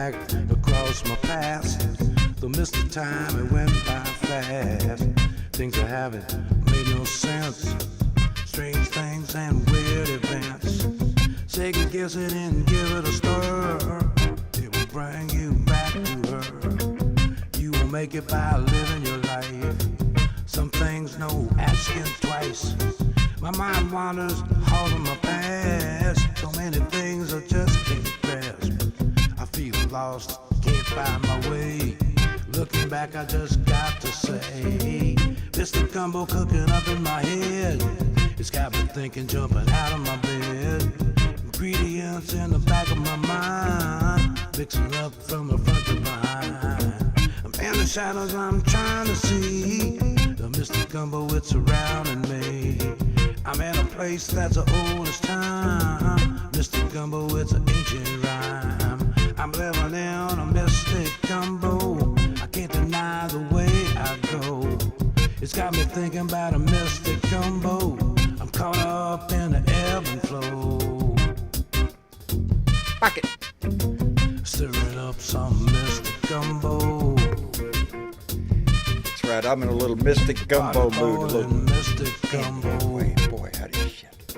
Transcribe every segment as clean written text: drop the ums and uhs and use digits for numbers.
back across my past. The mist of time, it went by fast. Things I haven't made no sense. Strange things and weird events. Second guess it and give it a stir. It will bring you back to her. You will make it by living your life. Some things no asking twice. My mind wanders all of my past. So many things I just can't grasp. I feel lost, can't find my way. Looking back, I just got to say, Mr. Gumbo cooking up in my head. It's got me thinking, jumping out of my bed. Ingredients in the back of my mind, mixing up from the front to behind. I'm in the shadows, I'm trying to see the Mr. Gumbo, it's surrounding me. I'm in a place that's the oldest time. Mr. Gumbo, it's an ancient rhyme. I'm living in a mystic gumbo. I can't deny the way I go. It's got me thinking about a mystic gumbo. I'm caught up in the ebb and flow. Pocket. Stirring up some mystic gumbo. That's right, I'm in a little mystic gumbo mood. A little mystic gumbo. Boy, howdy shit.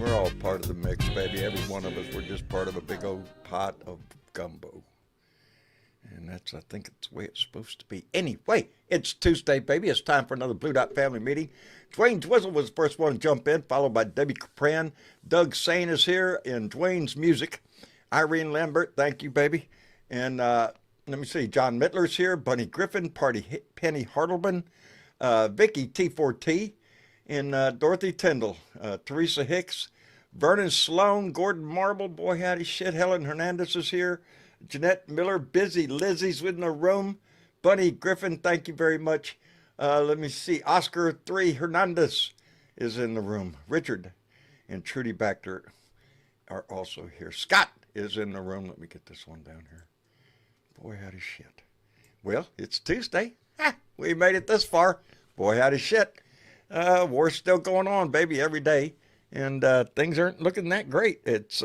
We're all part of the mix, baby. Every one of us, we're just part of a big old pot of gumbo. And that's, I think, it's the way it's supposed to be. Anyway, it's Tuesday, baby. It's time for another Blue Dot Family Meeting. Dwayne Twizzle was the first one to jump in, followed by Debbie Capran. Doug Sane is here in Dwayne's music. Irene Lambert, thank you, baby. And let me see, John Mittler's here. Bunny Griffin, Penny Hartleman, Vicky T4T, and Dorothy Tyndall, Teresa Hicks, Vernon Sloan, Gordon Marble, boy howdy shit, Helen Hernandez is here. Jeanette Miller, Busy Lizzie's in the room. Bunny Griffin, thank you very much. Let me see, Oscar 3 Hernandez is in the room. Richard and Trudy Baxter are also here. Scott is in the room. Let me get this one down here. Boy, howdy shit. Well, it's Tuesday. Ha, we made it this far. Boy, howdy shit. War's still going on, baby, every day. And things aren't looking that great. It's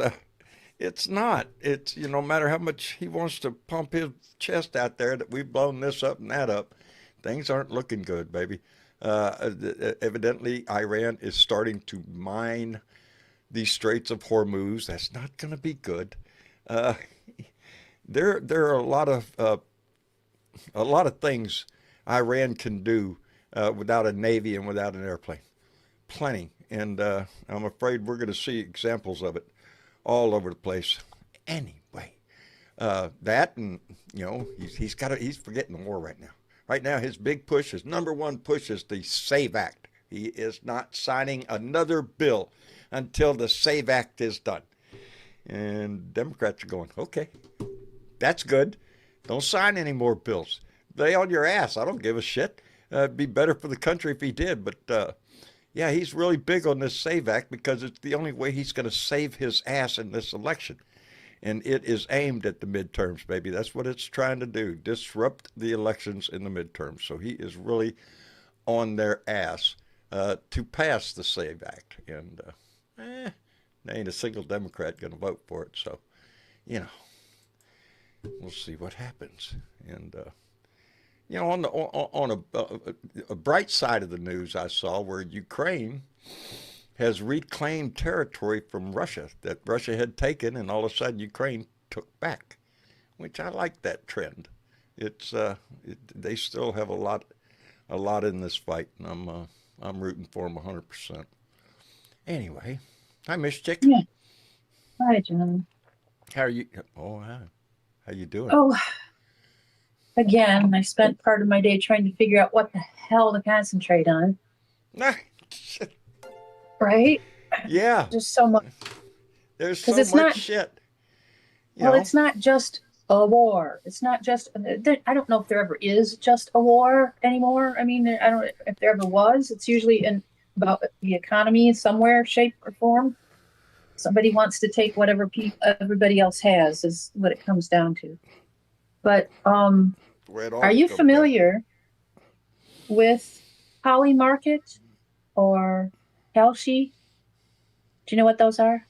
not. It's, you know, no matter how much he wants to pump his chest out there that we've blown this up and that up, things aren't looking good, baby. Evidently, Iran is starting to mine the Straits of Hormuz. That's not going to be good. There are a lot of things Iran can do without a navy and without an airplane. Plenty, and I'm afraid we're going to see examples of it all over the place. Anyway, that, and you know, he's forgetting the war right now. Right now, his big push, his number one push, is the SAVE Act. He is not signing another bill until the SAVE Act is done. And Democrats are going, okay, that's good. Don't sign any more bills. Lay on your ass. I don't give a shit. It'd be better for the country if he did. But, yeah, he's really big on this SAVE Act because it's the only way he's going to save his ass in this election. And it is aimed at the midterms, baby. That's what it's trying to do, disrupt the elections in the midterms. So he is really on their ass to pass the SAVE Act. And there ain't a single Democrat going to vote for it. So, you know, we'll see what happens. And, you know, on a bright side of the news I saw where Ukraine has reclaimed territory from Russia that Russia had taken, and all of a sudden Ukraine took back, which I like that trend. It's they still have a lot in this fight, and I'm rooting for them 100%. Anyway, hi, Miss Chick. Yeah. Hi, John. How are you? Oh, hi. How you doing? Oh, again, I spent part of my day trying to figure out what the hell to concentrate on. Right? Yeah. Just so much. There's so much shit. Well, it's not just a war. It's not just. I don't know if there ever is just a war anymore. I mean, I don't. If there ever was, it's usually about the economy somewhere, shape, or form. Somebody wants to take whatever everybody else has, is what it comes down to. But are you familiar with Holly Market or Helshi? Do you know what those are?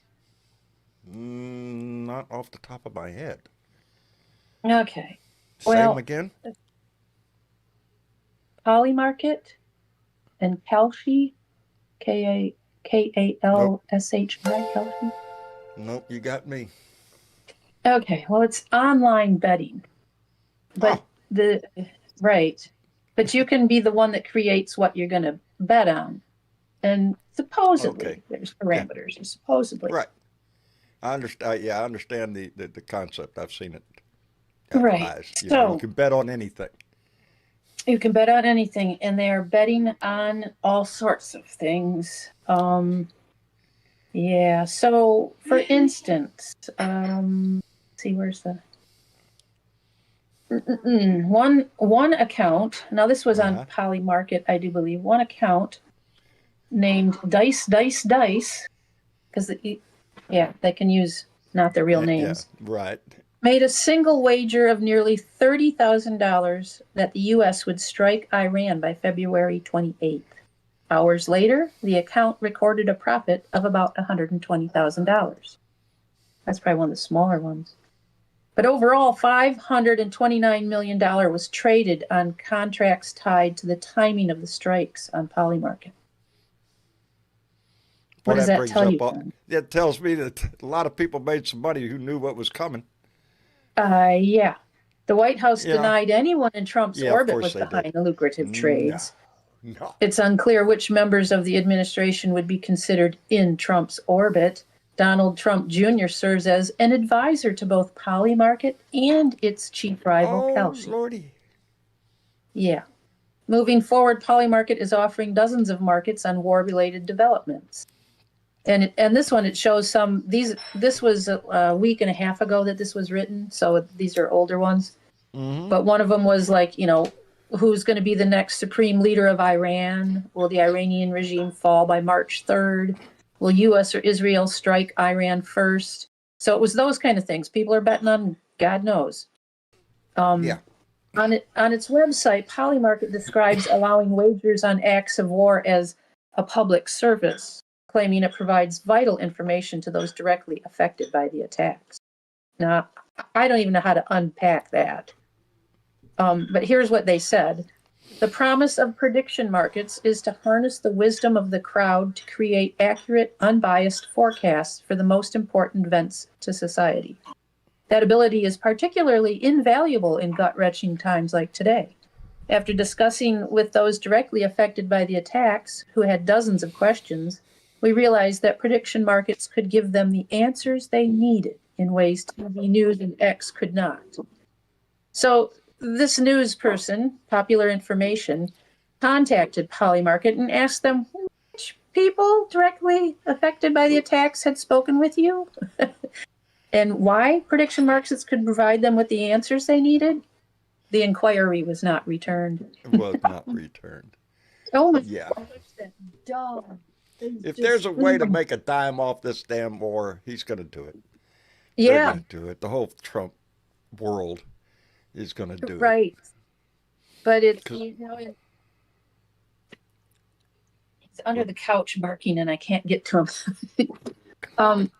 Not off the top of my head. Okay. Say them Well, again. Polymarket and Kalshi, Nope. Kalshi, Kalshi. Nope. You got me. Okay, well, it's online betting, but Oh, the right, but you can be the one that creates what you're going to bet on, and okay. supposedly there's Yeah. parameters. Supposedly, Right. I understand. Yeah, I understand the concept. I've seen it right. advertised. You know, you So can bet on anything. you can bet on anything, and they are betting on all sorts of things. Yeah. So, for instance, see, where's the one account? Now, this was on Uh-huh. Polymarket, I do believe. One account named Dice, because yeah, they can use not their real Yeah. names. Right. Made a single wager of nearly $30,000 that the U.S. would strike Iran by February 28th. Hours later, the account recorded a profit of about $120,000. That's probably one of the smaller ones. But overall, $529 million was traded on contracts tied to the timing of the strikes on Polymarket. What Well, does that that brings tell you? up. That tells me that a lot of people made some money who knew what was coming. Yeah. The White House You know. denied anyone in Trump's Yeah. Of orbit course was they did. behind the lucrative No. trades. No. It's unclear which members of the administration would be considered in Trump's orbit. Donald Trump Jr. serves as an advisor to both Polymarket and its chief rival, Oh Kalshi. lordy. Yeah. Moving forward, Polymarket is offering dozens of markets on war-related developments. And this one, it shows some, this was a week and a half ago that this was written, so these are older ones. Mm-hmm. But one of them was like, who's going to be the next supreme leader of Iran? Will the Iranian regime fall by March 3rd? Will U.S. or Israel strike Iran first? So it was those kind of things. People are betting on God knows. Yeah. On its website, Polymarket describes allowing wagers on acts of war as a public service, claiming it provides vital information to those directly affected by the attacks. Now, I don't even know how to unpack that. But here's what they said. The promise of prediction markets is to harness the wisdom of the crowd to create accurate, unbiased forecasts for the most important events to society. That ability is particularly invaluable in gut-wrenching times like today. After discussing with those directly affected by the attacks, who had dozens of questions, we realized that prediction markets could give them the answers they needed in ways TV News and X could not. So this news person, Popular Information, contacted Polymarket and asked them which people directly affected by the attacks had spoken with you and why prediction markets could provide them with the answers they needed. The inquiry was not returned. Was not returned. Oh my Yeah. God, that's that dumb. If Just, there's a way to make a dime off this damn war, he's going to do it. They're yeah, going to do it. The whole Trump world is going to do it. right. But it's, 'Cause- it's under the couch barking and I can't get to him.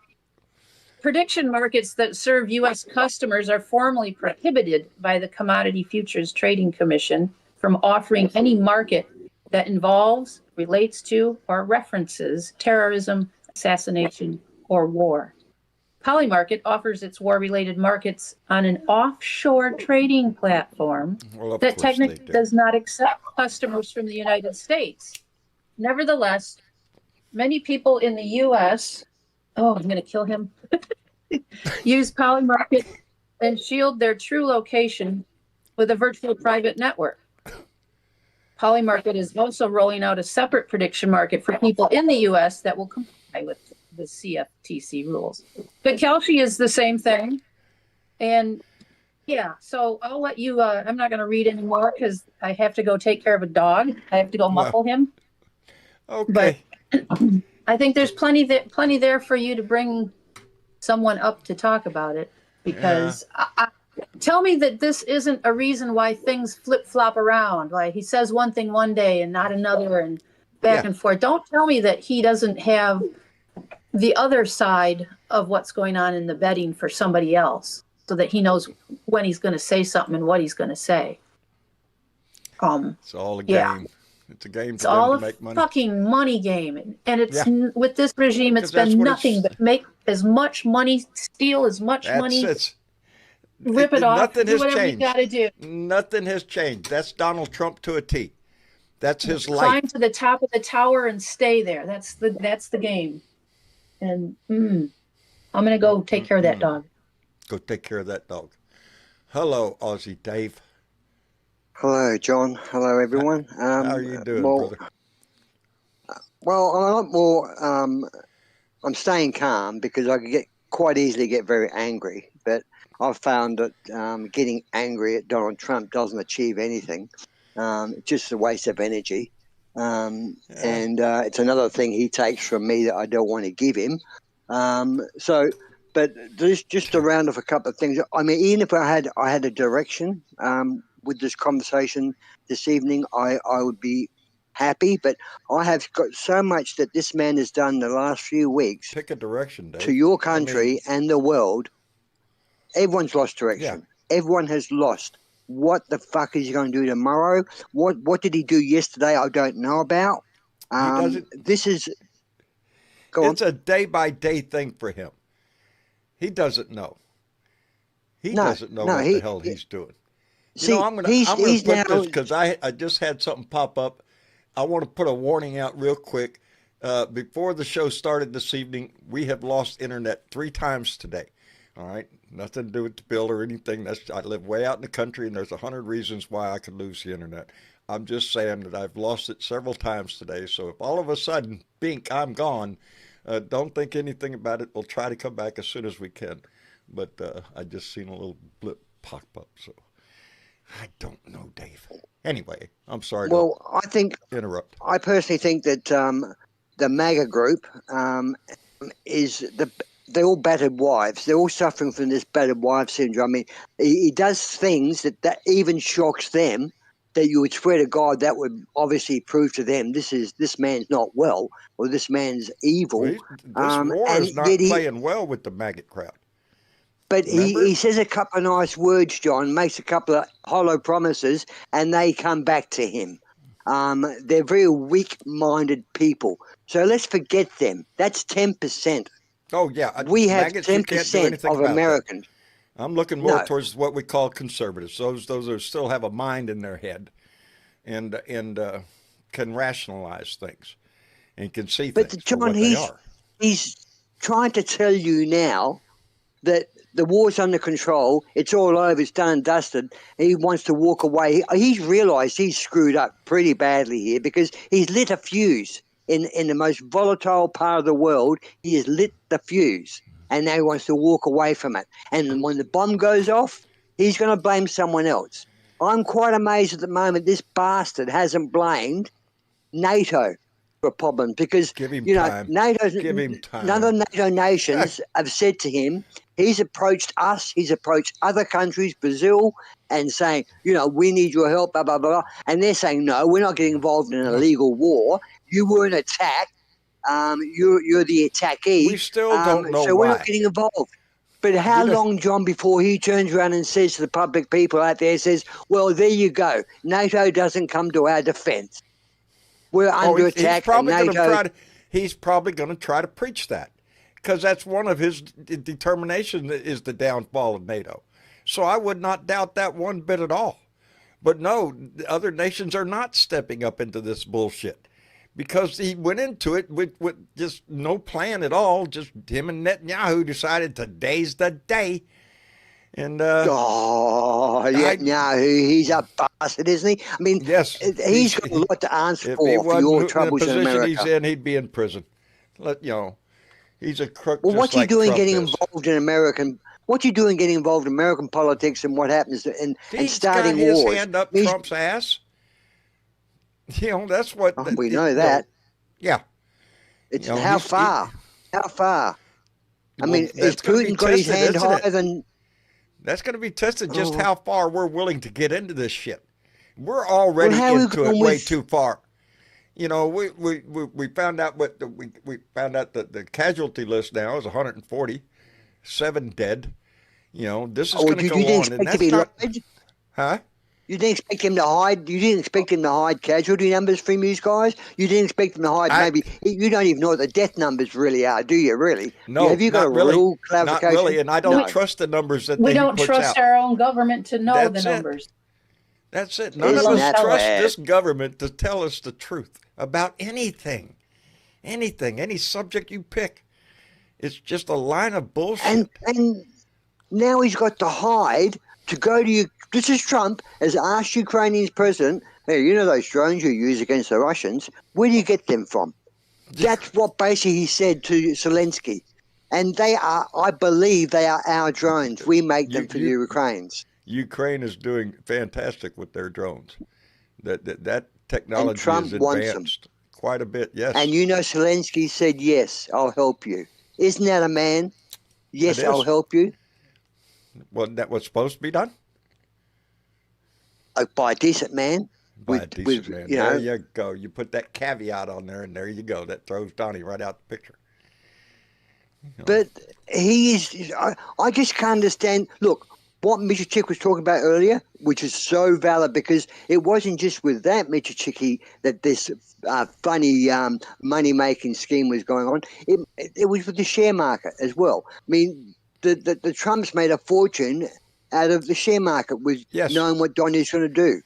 Prediction markets that serve U.S. customers are formally prohibited by the Commodity Futures Trading Commission from offering any market that involves, relates to, or references terrorism, assassination, or war. Polymarket offers its war-related markets on an offshore trading platform Well, of that course they technically do. does not accept customers from the United States. Nevertheless, many people in the U.S. Oh, I'm going to kill him. Use Polymarket and shield their true location with a virtual private network. Polymarket is also rolling out a separate prediction market for people in the U.S. that will comply with the CFTC rules. But Kalshi is the same thing. And yeah, so I'll let you, I'm not going to read anymore because I have to go take care of a dog. I have to go Well, muffle him. But okay. I think there's plenty there for you to bring someone up to talk about it because tell me that this isn't a reason why things flip-flop around. Like he says one thing one day and not another and back Yeah. and forth. Don't tell me that he doesn't have the other side of what's going on in the betting for somebody else. so that he knows when he's going to say something and what he's going to say. It's all a Yeah. game. It's a game It's for them all to a make money. fucking money game, and it's Yeah. with this regime, it's 'Cause that's been what nothing but make as much money, steal as much That's money, it. rip it off, Nothing do has whatever you got to changed. do. Nothing has changed. That's Donald Trump to a T. That's his Climb life. to the top of the tower and stay there. That's the game. And I'm gonna go take care of that dog. Go take care of that dog. Hello, Aussie Dave. Hello, John. Hello, everyone. How are you doing, brother? Well, I'm a lot more. I'm staying calm because I could quite easily get very angry. But I've found that getting angry at Donald Trump doesn't achieve anything. It's just a waste of energy. And it's another thing he takes from me that I don't want to give him. But there's just to round off a couple of things. I mean, even if I had a direction with this conversation this evening, I would be happy. But I have got so much that this man has done the last few weeks. Pick a direction, Dave. To your country and the world. Everyone's lost direction. Yeah. Everyone has lost. What the fuck is he going to do tomorrow? What did he do yesterday? I don't know about. This is. It's a day-by-day thing for him. He doesn't know. He doesn't know what the hell he's doing. I'm going to put this because I just had something pop up. I want to put a warning out real quick. Before the show started this evening, we have lost internet 3 times today. All right, nothing to do with the bill or anything. I live way out in the country, and there's 100 reasons why I could lose the internet. I'm just saying that I've lost it several times today. So if all of a sudden, bink, I'm gone, don't think anything about it. We'll try to come back as soon as we can. But I just seen a little blip pop up, so I don't know, Dave. Anyway, I'm sorry to interrupt. I personally think that the MAGA group they're all battered wives. They're all suffering from this battered wife syndrome. I mean, he does things that even shocks them, that you would swear to God that would obviously prove to them this man's not well, or this man's evil. Well, this war is not playing well with the maggot crowd. But he says a couple of nice words, John, makes a couple of hollow promises, and they come back to him. They're very weak-minded people. So let's forget them. That's 10%. Oh, yeah. We have maggots, 10% of Americans. That. I'm looking more towards what we call conservatives. Those who still have a mind in their head and can rationalize things and can see things for what they are. He's trying to tell you now that the war's under control. It's all over. It's done and dusted. He wants to walk away. He's realized he's screwed up pretty badly here because he's lit a fuse in the most volatile part of the world. He has lit the fuse, and now he wants to walk away from it. And when the bomb goes off, he's going to blame someone else. I'm quite amazed at the moment this bastard hasn't blamed NATO for a problem because Give him time. None of the NATO nations have said to him. He's approached us. He's approached other countries, Brazil, and saying, we need your help, blah, blah, blah. And they're saying, no, we're not getting involved in an illegal war. You were an attack. You're the attackee. We still don't know so why. We're not getting involved. But how long, John, before he turns around and says to the public people out there, says, well, there you go. NATO doesn't come to our defense. We're under attack. He's probably going to try to preach that because that's one of his determination is the downfall of NATO. So I would not doubt that one bit at all. But no, the other nations are not stepping up into this bullshit because he went into it with just no plan at all. Just him and Netanyahu decided today's the day. And Netanyahu, he's a bastard, isn't he? I mean, yes, he's got a lot to answer for your troubles in America. He's in, he'd be in prison. He's a crook. Well, what's he like doing Trump getting is. involved in American? What's he doing getting involved in American politics and what happens and starting got his wars? Hand up Trump's ass. That's what. We know that. Yeah. It's how far? How far? I mean, is Putin got his hand higher than? That's going to be tested just how far we're willing to get into this shit. We're already into it way too far. We found out we found out that the casualty list now is 147 dead, You know, this is Or going to you go didn't on, and expect to that's be not, lied? huh? You didn't expect him to hide. You didn't expect him to hide casualty numbers from you guys. You didn't expect him to hide. I Maybe you don't even know what the death numbers really are, do you? Really? No, Have you got a not really, real not really, clarification? and I don't We, No. trust the numbers that we he don't puts trust out. our own government to know the That's it. numbers. That's it. None of Isn't Let us them that tell us. trust bad? this government to tell us the truth about anything, any subject you pick. It's just a line of bullshit. And now he's got to hide to go to you. This is Trump has asked Ukrainian's president, hey, you know those drones you use against the Russians? Where do you get them from? That's what basically he said to Zelensky. And they are, I believe, they are our drones. We make them for the Ukrainians. Ukraine is doing fantastic with their drones. That And technology Trump is wants them. advanced quite a bit. Yes, And you know, Zelensky said, yes, I'll help you. Isn't that a man? it Yes, I'll is. help you. Wasn't that what's supposed to be done By a decent man. by a decent With man? you There know, you go. You put that caveat on there, and there you go. That throws Donnie right out the picture. You know. but he is, I just can't understand. Look, what Mr. Chick was talking about earlier, which is so valid because it wasn't just with that, Mr. Chicky, that this funny money-making scheme was going on. It was with the share market as well. I mean, the Trumps made a fortune out of the share market with Yes. knowing what Donnie's going to do.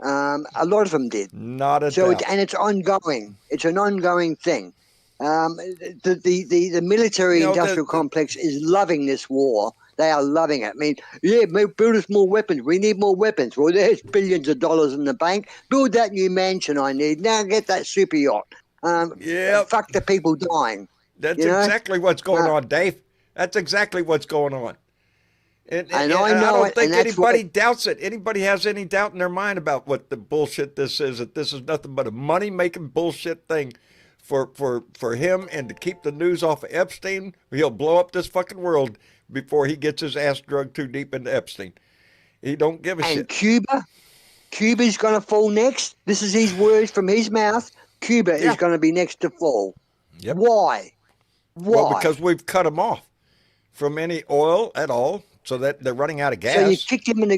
A lot of them did. Not a So doubt. and it's ongoing. It's an ongoing thing. The military You know, industrial complex is loving this war. They are loving it. I mean, yeah, build us more weapons. We need more weapons. Well, there's billions of dollars in the bank. Build that new mansion I need. Now get that super yacht. Yep. Fuck the people dying. That's you know? exactly what's going on, Dave. That's exactly what's going on. And I I know don't it, think and that's anybody what- doubts it. Anybody has any doubt in their mind about what the bullshit this is, that this is nothing but a money-making bullshit thing for him and to keep the news off of Epstein. He'll blow up this fucking world before he gets his ass drugged too deep into Epstein. He don't give a And shit. Cuba's going to fall next. This is his words from his mouth. Cuba Yeah. is going to be next to fall. Yep. Why? Well, because we've cut him off from any oil at all, so that they're running out of gas. So you've kicked him in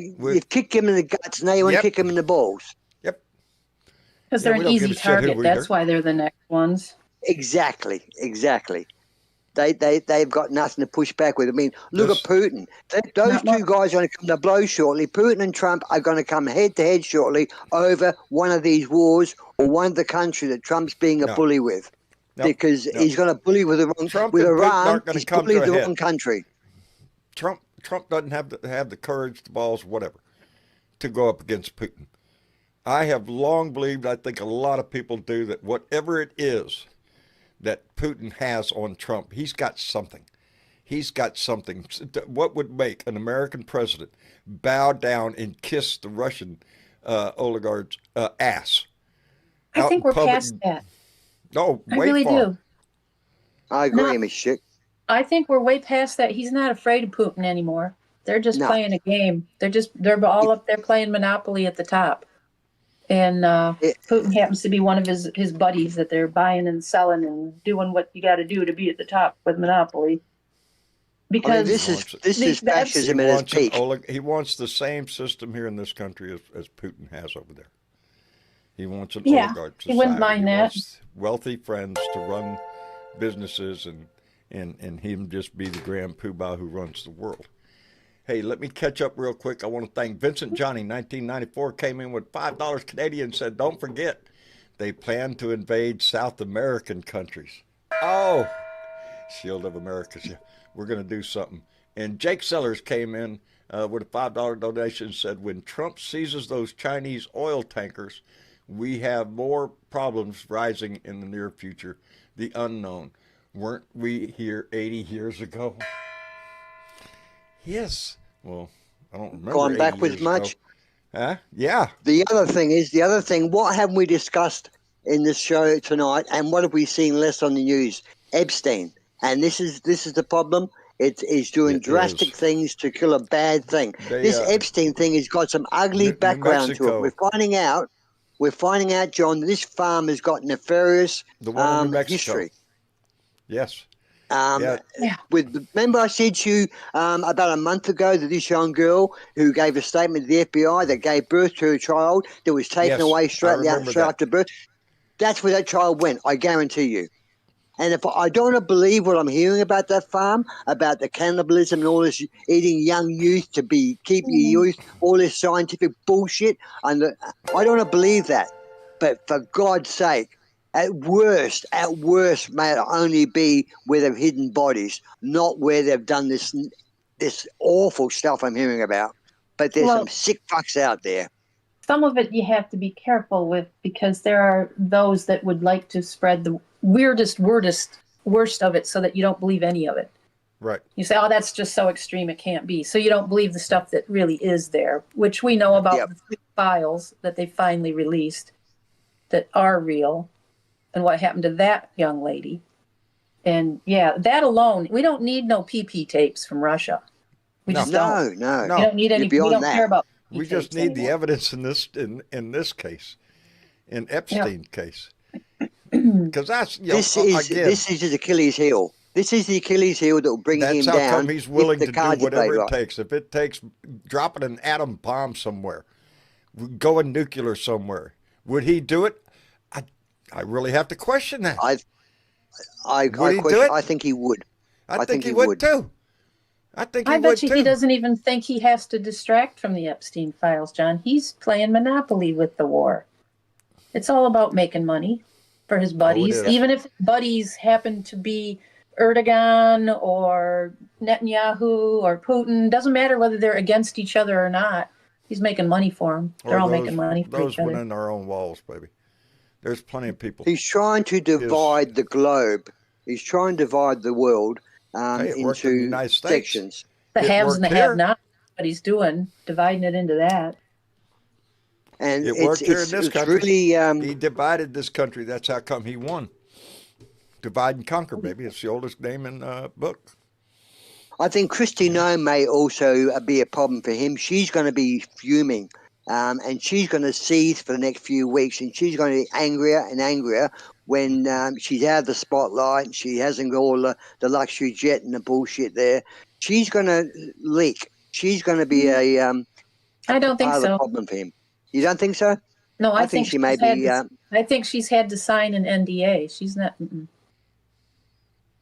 the guts. Now you want Yep. to kick him in the balls. Yep. Because Yeah, they're we an don't give easy a shit who target. we That's do. why they're the next ones. Exactly. They've got nothing to push back with. I mean, look This- at Putin. Those Not two much. guys are going to come to blows shortly. Putin and Trump are going to come head to head shortly over one of these wars or one of the country that Trump's being a No. bully with. No, Because no. he's going to bully with the wrong Trump with and Putin Iran. aren't gonna He's come to bullying a the head. wrong country. Trump doesn't have the courage, the balls, whatever, to go up against Putin. I have long believed, I think a lot of people do, that whatever it is that Putin has on Trump, he's got something. He's got something. What would make an American president bow down and kiss the Russian oligarch's ass? I Out think in we're public- past that. No, I way really far. do. I agree, No. Miss Chick. I think we're way past that. He's not afraid of Putin anymore. They're just No. playing a game. They're all up there playing Monopoly at the top. And Putin happens to be one of his buddies that they're buying and selling and doing what you got to do to be at the top with Monopoly. I mean, Because this is the fascism at its peak. He wants the same system here in this country as Putin has over there. He wants an Yeah, oligarch he wouldn't society. mind that. Wants wealthy friends to run businesses and him just be the grand poobah who runs the world. Hey, let me catch up real quick. I want to thank Vincent Johnny, 1994, came in with $5 Canadian, said, don't forget, they plan to invade South American countries. Oh, Shield of America, yeah, we're going to do something. And Jake Sellers came in with a $5 donation and said, when Trump seizes those Chinese oil tankers, we have more problems rising in the near future. The unknown. Weren't we here 80 years ago? Yes. Well, I don't remember. Gone 80 backwards years much? ago. Huh? Yeah. The other thing, what haven't we discussed in this show tonight, and what have we seen less on the news? Epstein. And this is the problem. It's doing It drastic is. things to kill a bad thing. They, This Epstein thing has got some ugly New background to Mexico. it. We're finding out, John, that this farm has got nefarious The one in New Mexico. history. Yes. Yeah. Remember I said to you about a month ago that this young girl who gave a statement to the FBI that gave birth to a child that was taken Yes, away I straight remember that. after birth? That's where that child went, I guarantee you. And if I don't want to believe what I'm hearing about that farm, about the cannibalism and all this eating young youth to keep your youth, all this scientific bullshit, and I don't want to believe that. But for God's sake, at worst, may it only be where they've hidden bodies, not where they've done this awful stuff I'm hearing about. But there's some sick fucks out there. Some of it you have to be careful with because there are those that would like to spread the worst of it so that you don't believe any of it. Right. You say, oh, that's just so extreme it can't be. So you don't believe the stuff that really is there, which we know about the 3 files that they finally released that are real and what happened to that young lady. And yeah, that alone, we don't need no PP tapes from Russia. We just don't. No. We don't need any. We don't care about. We just need the evidence in this case, in Epstein's case, because that's this is his Achilles heel. This is the Achilles heel that will bring him down. That's how come he's willing to do whatever it takes. If it takes dropping an atom bomb somewhere, going nuclear somewhere, would he do it? I really have to question that. I think he would. I think he would too. I bet you he doesn't even think he has to distract from the Epstein files, John. He's playing Monopoly with the war. It's all about making money for his buddies. Even if buddies happen to be Erdogan or Netanyahu or Putin, doesn't matter whether they're against each other or not. He's making money for them. They're all making money for each other. Those within our own walls, baby. There's plenty of people. He's trying to divide the globe. He's trying to divide the world into sections. The haves and the have-nots. What he's doing, dividing it into that. And it worked here in this country. Really, he divided this country. That's how come he won. Divide and conquer, baby. It's the oldest name in the book. I think Kristi Noem may also be a problem for him. She's going to be fuming. And she's going to seethe for the next few weeks, and she's going to be angrier and angrier when she's out of the spotlight and she hasn't got all the luxury jet and the bullshit there. She's going to leak. She's going to be a I don't think so. Problem for him. You don't think so? No, I think she may be. I think she's had to sign an NDA. She's not.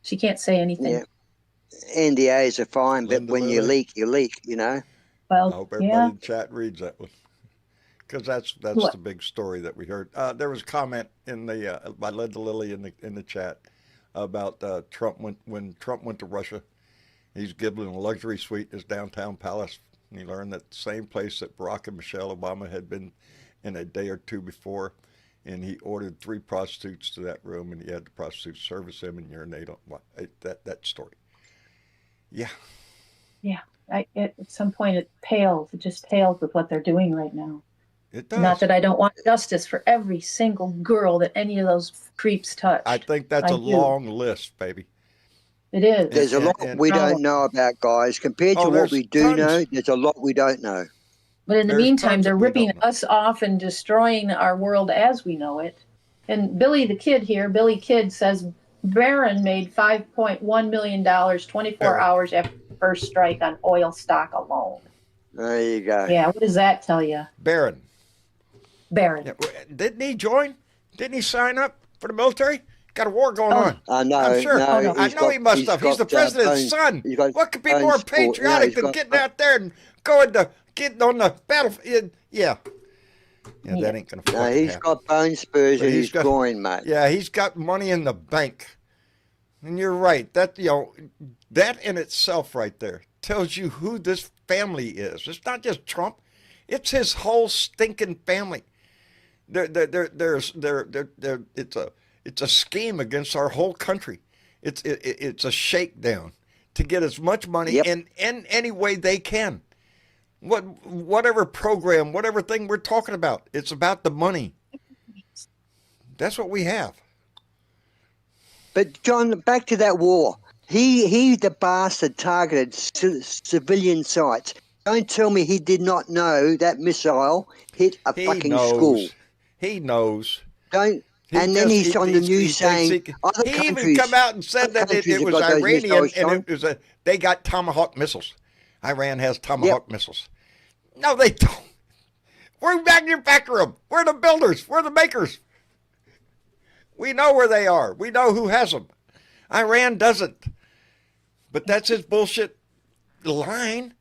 She can't say anything. Yeah. NDAs are fine, but when you leak, you know. Well, I hope everybody in the chat reads that one. Because that's the big story that we heard. There was a comment in the by Linda Lilly in the chat about Trump when Trump went to Russia. He's given a luxury suite in his downtown palace. And he learned that the same place that Barack and Michelle Obama had been in a day or two before, and he ordered 3 prostitutes to that room, and he had the prostitutes service him and urinate on that story. Yeah. Yeah. At some point, it just pales with what they're doing right now. It does. Not that I don't want justice for every single girl that any of those creeps touch. I think that's a long list, baby. It is. There's a lot we don't know about, guys. Compared to what we do know, there's a lot we don't know. But in the meantime, they're ripping us off and destroying our world as we know it. And Billy the Kid here, Billy Kid says, Barron made $5.1 million 24 hours after the first strike on oil stock alone. There you go. Yeah, what does that tell you? Barron. Yeah, didn't he join? Didn't he sign up for the military? Got a war going on. No, I'm sure. No, I know he must have. He's the president's son. What could be more patriotic than getting out there and getting on the battlefield? Yeah, that ain't going to No, he's got bone spurs in his groin, mate. Yeah, he's got money in the bank. And you're right. That in itself right there tells you who this family is. It's not just Trump. It's his whole stinking family. It's a scheme against our whole country. It's a shakedown to get as much money in any way they can. Whatever program, whatever thing we're talking about, it's about the money. That's what we have. But John, back to that war. He the bastard targeted civilian sites. Don't tell me he did not know that missile hit a fucking school. He knows. Don't And then he's on the news saying other he even countries. come out and said other that it countries have was got those Iranian missiles, and John. it was they got Tomahawk missiles. Iran has Tomahawk missiles. No, they don't. We're manufacture them. We're the builders. We're the makers. We know where they are. We know who has them. Iran doesn't. But that's his bullshit line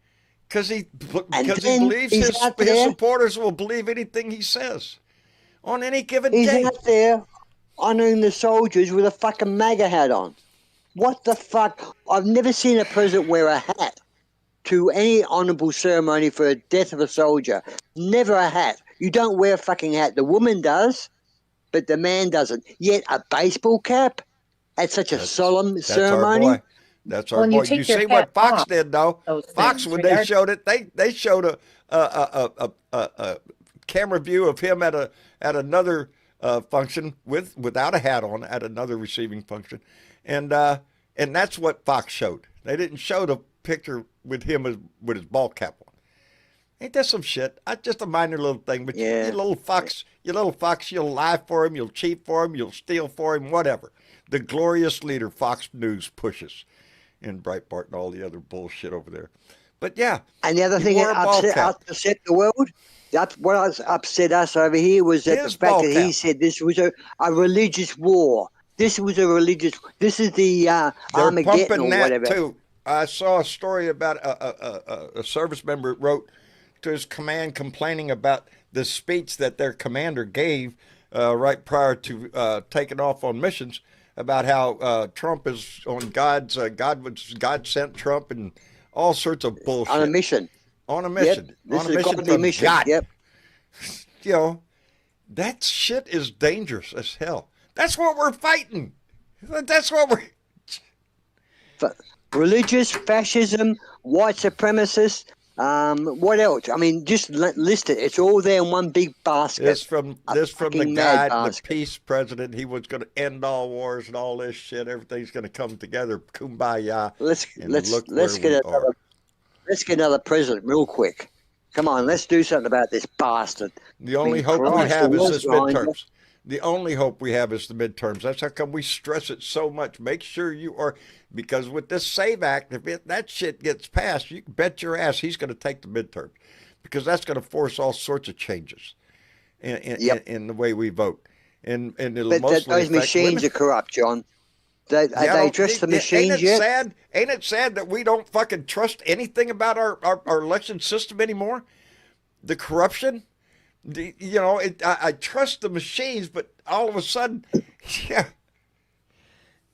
because he believes his supporters will believe anything he says on any given day. He's out there honouring the soldiers with a fucking MAGA hat on. What the fuck? I've never seen a president wear a hat to any honourable ceremony for a death of a soldier. Never a hat. You don't wear a fucking hat. The woman does, but the man doesn't. Yet a baseball cap at such a solemn ceremony. Our boy. That's our boy. You see what Fox did, though? Fox, when they showed it, they showed a camera view of him at another function without a hat on at another receiving function, and that's what Fox showed. They didn't show the picture with him with his ball cap on. Ain't that some shit? Just a minor little thing, but you little fox, you'll lie for him, you'll cheat for him, you'll steal for him, whatever. The glorious leader Fox News pushes in Breitbart and all the other bullshit over there. But yeah. And the other thing that upset the world, what upset us over here was that the fact that he said this was a religious war. This is the Armageddon or whatever. Too. I saw a story about a service member wrote to his command complaining about the speech that their commander gave right prior to taking off on missions about how Trump is on God sent Trump and all sorts of bullshit. On a mission. On a mission. Yep. This on a is mission godly from mission. God. Yep. You know, that shit is dangerous as hell. That's what we're fighting. That's what we're... Religious, fascism, white supremacists, what else? I mean, just list it. It's all there in one big basket. This from the guy, the peace president. He was going to end all wars and all this shit. Everything's going to come together. Kumbaya. Let's get another president real quick. Come on, let's do something about this bastard. The only hope we have is this midterms. The only hope we have is the midterms. That's how come we stress it so much. Make sure you are, because with this SAVE Act, if that shit gets passed, you can bet your ass he's going to take the midterms, because that's going to force all sorts of changes in the way we vote. And it'll mostly those machines are corrupt, John. They trust the machines yet? Ain't it sad that we don't fucking trust anything about our election system anymore? The corruption. I trust the machines, but all of a sudden,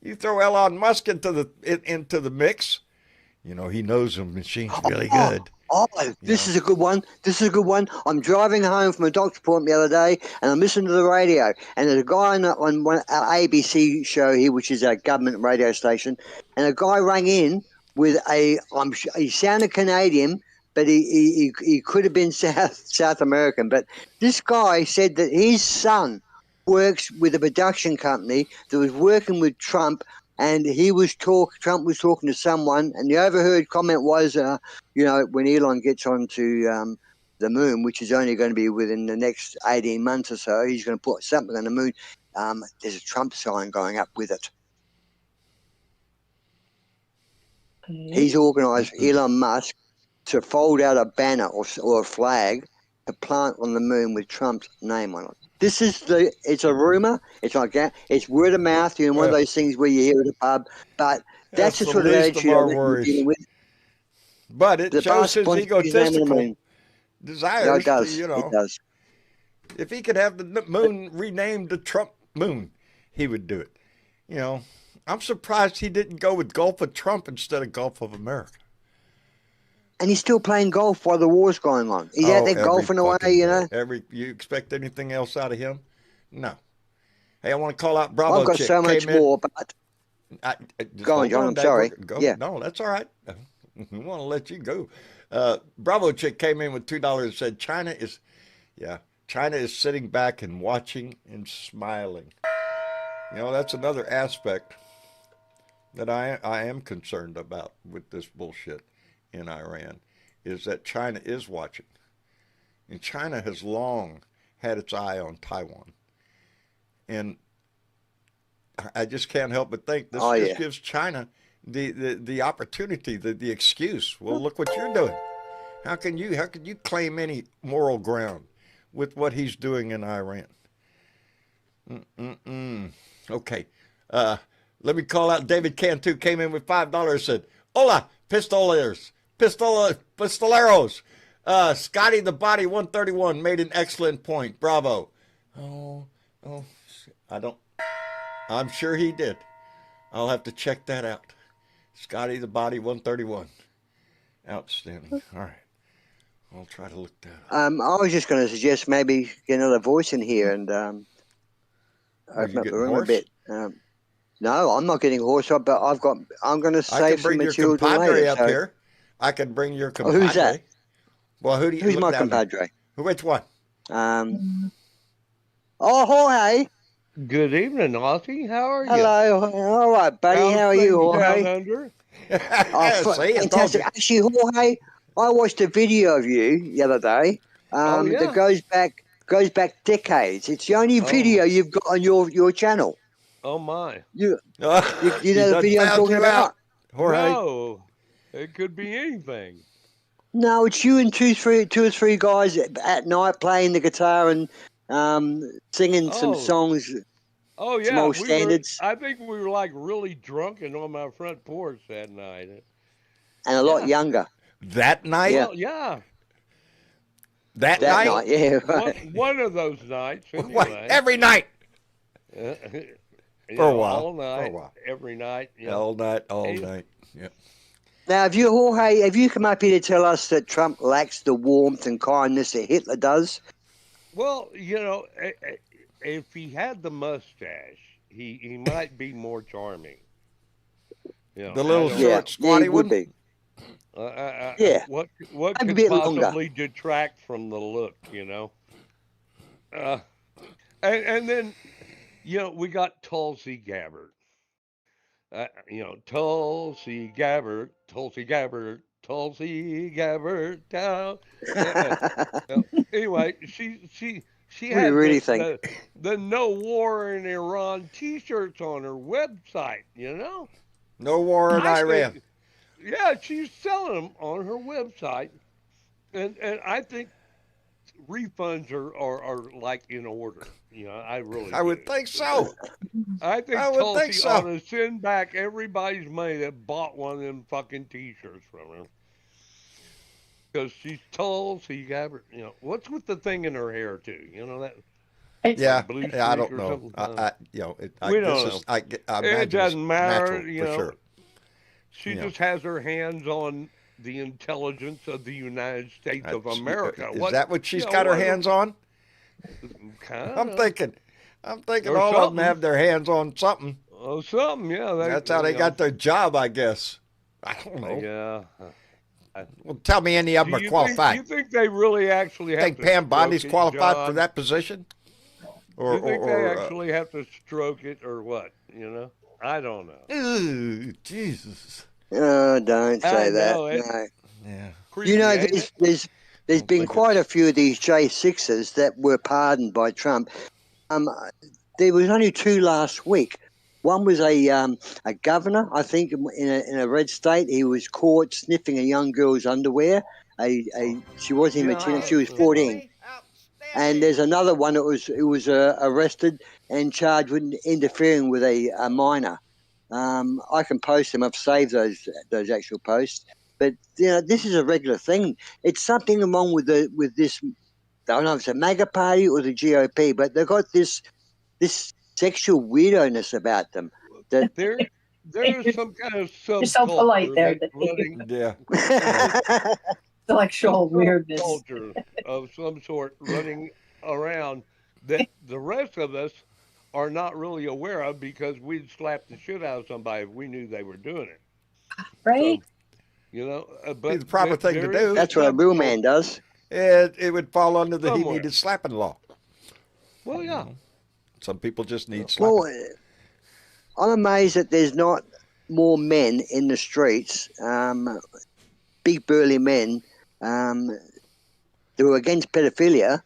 you throw Elon Musk into the mix. He knows the machines really good. This is a good one. I'm driving home from a doctor's appointment the other day, and I'm listening to the radio, and there's a guy on one ABC show here, which is a government radio station, and a guy rang in with he sounded Canadian, but he could have been South American. But this guy said that his son works with a production company that was working with Trump, and Trump was talking to someone, and the overheard comment was, when Elon gets onto the moon, which is only going to be within the next 18 months or so, he's going to put something on the moon. There's a Trump sign going up with it. He's organised Elon Musk to fold out a banner or a flag to plant on the moon with Trump's name on it. It's a rumor. It's like that. It's word of mouth. One of those things where you hear at a pub. But that's the sort of attitude we're dealing with. But it shows his egotistical desires. No, it does. It does. If he could have the moon renamed the Trump moon, he would do it. I'm surprised he didn't go with Gulf of Trump instead of Gulf of America. And he's still playing golf while the war's going on. He's out there golfing away, You expect anything else out of him? No. Hey, I want to call out Bravo. I've got so much more, but go on, John. I'm sorry. Yeah. No, that's all right. We want to let you go. Bravo chick came in with $2 and said, China is sitting back and watching and smiling. That's another aspect that I am concerned about with this bullshit in Iran, is that China is watching. And China has long had its eye on Taiwan. And I just can't help but think this just gives China the opportunity, the excuse. Well, look what you're doing. How can you claim any moral ground with what he's doing in Iran? Okay. Let me call out David Cantu, came in with $5, said, Hola, pistoleros. Scotty the Body 131 made an excellent point. Bravo. I'm sure he did. I'll have to check that out. Scotty the Body 131. Outstanding. All right. I'll try to look that up. I was just going to suggest maybe get another voice in here and open up the room a bit. No, I'm not getting hoarse, but I'm going to save some material to later. Up here. I can bring your compadre. Who's that? Well, who's my compadre? Which one? Jorge. Good evening, Aussie. How are you? Hello. All right, buddy. How are you, Jorge? Down under? Fantastic. Actually, Jorge, I watched a video of you the other day that goes back decades. It's the only video you've got on your channel. Oh my! You know the video I'm talking about? Jorge. No, it could be anything. No, it's you and two or three guys at night playing the guitar and singing some songs. Oh yeah, some old standards. I think we were like really drunken on my front porch that night, and a lot younger. That night? Well, yeah. That night? Yeah. Right. One of those nights. Anyway. Every night. For a while. All night. Every night. Yeah. All night. Yeah. Now, Jorge, have you come up here to tell us that Trump lacks the warmth and kindness that Hitler does? Well, if he had the mustache, he might be more charming. The little short, squatty would be. What could possibly detract from the look, and then, we got Tulsi Gabbard. Tulsi Gabbard. Anyway, she had the No War in Iran T-shirts on her website, No war in Iran. Yeah, she's selling them on her website, and I think refunds are like in order. I would think so. I think Tulsi ought to send back everybody's money that bought one of them fucking T-shirts from her. Because she's Tulsi Gabbard. What's with the thing in her hair too? That. I don't know. We don't know. It doesn't matter. For sure. She just has her hands on the intelligence of the United States of America. Is that what she's got her hands on? I'm thinking all of them have their hands on something. Oh, something, yeah. That's how they got their job, I guess. I don't know. Yeah. Well, tell me any of them are qualified. Do you think they really actually have to Pam Bondi's qualified for that position? Do you think they actually have to stroke it or what? I don't know. Ooh, Jesus. Oh, don't say that. No. Yeah. There's been quite a few of these J6s that were pardoned by Trump. There was only two last week. One was a governor, I think, in a red state. He was caught sniffing a young girl's underwear. She wasn't even a teenager. She was 14. And there's another one that was arrested and charged with interfering with a minor. I can post them. I've saved those actual posts. But this is a regular thing. It's something wrong with this. I don't know if it's a MAGA party or the GOP, but they've got this sexual weirdo-ness about them. That there is some kind of You're so polite there. Intellectual weirdness. Culture of some sort running around that the rest of us are not really aware of because we'd slap the shit out of somebody if we knew they were doing it. Right? But be the proper thing to do. That's what a real man does. It would fall under the he needed slapping law. Well, yeah. Some people just need slapping. Well, I'm amazed that there's not more men in the streets, big burly men, who are against pedophilia,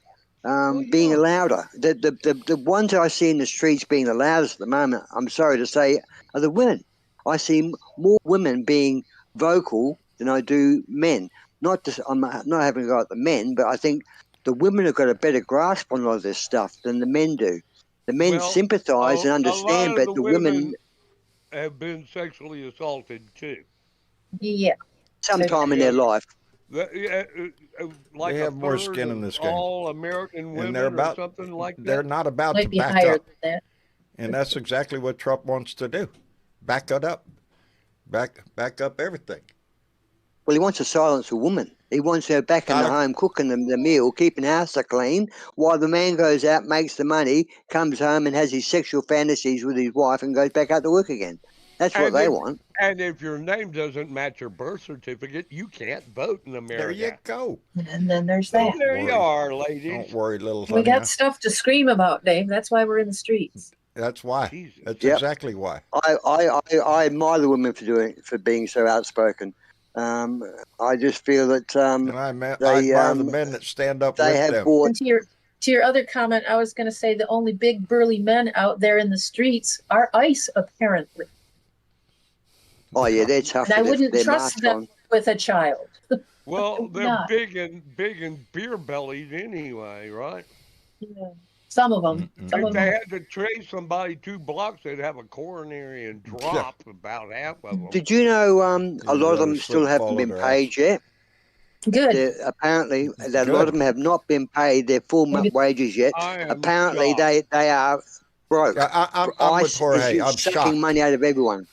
being louder. The ones I see in the streets being the loudest at the moment, I'm sorry to say, are the women. I see more women being vocal than I do men. I'm not having a go at the men, but I think the women have got a better grasp on a lot of this stuff than the men do. The men sympathise and understand, but the women have been sexually assaulted too. Yeah. Sometime in their life. Like they have more skin in this game. All American women, or something like that. They're not about Might to be back higher up, than that. and that's exactly what Trump wants to do. Back it up, back up everything. Well, he wants to silence a woman. He wants her back in the home cooking the meal, keeping the house clean, while the man goes out, makes the money, comes home and has his sexual fantasies with his wife and goes back out to work again. That's what they want. And if your name doesn't match your birth certificate, you can't vote in America. There you go. And then there's that. There you are, ladies. Don't worry, little honey. We got stuff to scream about, Dave. That's why we're in the streets. That's why. Jesus. That's exactly why. I admire the women for being so outspoken. I just feel that and I admire the men that stand up with them. And to your other comment, I was going to say the only big burly men out there in the streets are ICE, apparently. Oh yeah, they're tough. And I wouldn't trust them with a child. Well, they're big and beer bellied anyway, right? Yeah. Some of them. If they had to trace somebody 2 blocks, they'd have a coronary and drop about half of them. Did you know a lot of them still haven't been paid yet? Good. Apparently, a lot of them have not been paid their full month wages yet. Apparently, they are broke. I'm with Jorge. I'm sucking shocked. money out of everyone.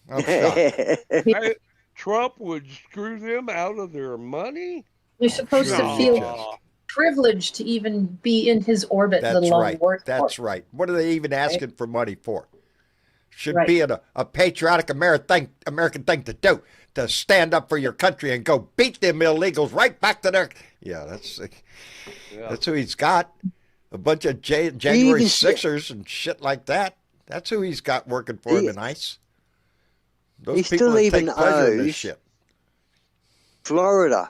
I'm shocked. Trump would screw them out of their money? You're supposed to feel privileged to even be in his orbit. That's right. That's right. What are they even asking for money for? Should be a patriotic American thing to do, to stand up for your country and go beat them illegals right back to their. Yeah, that's who he's got. A bunch of January 6ers and shit like that. That's who he's got working for him in ICE. Those people that take pleasure in this shit. Florida,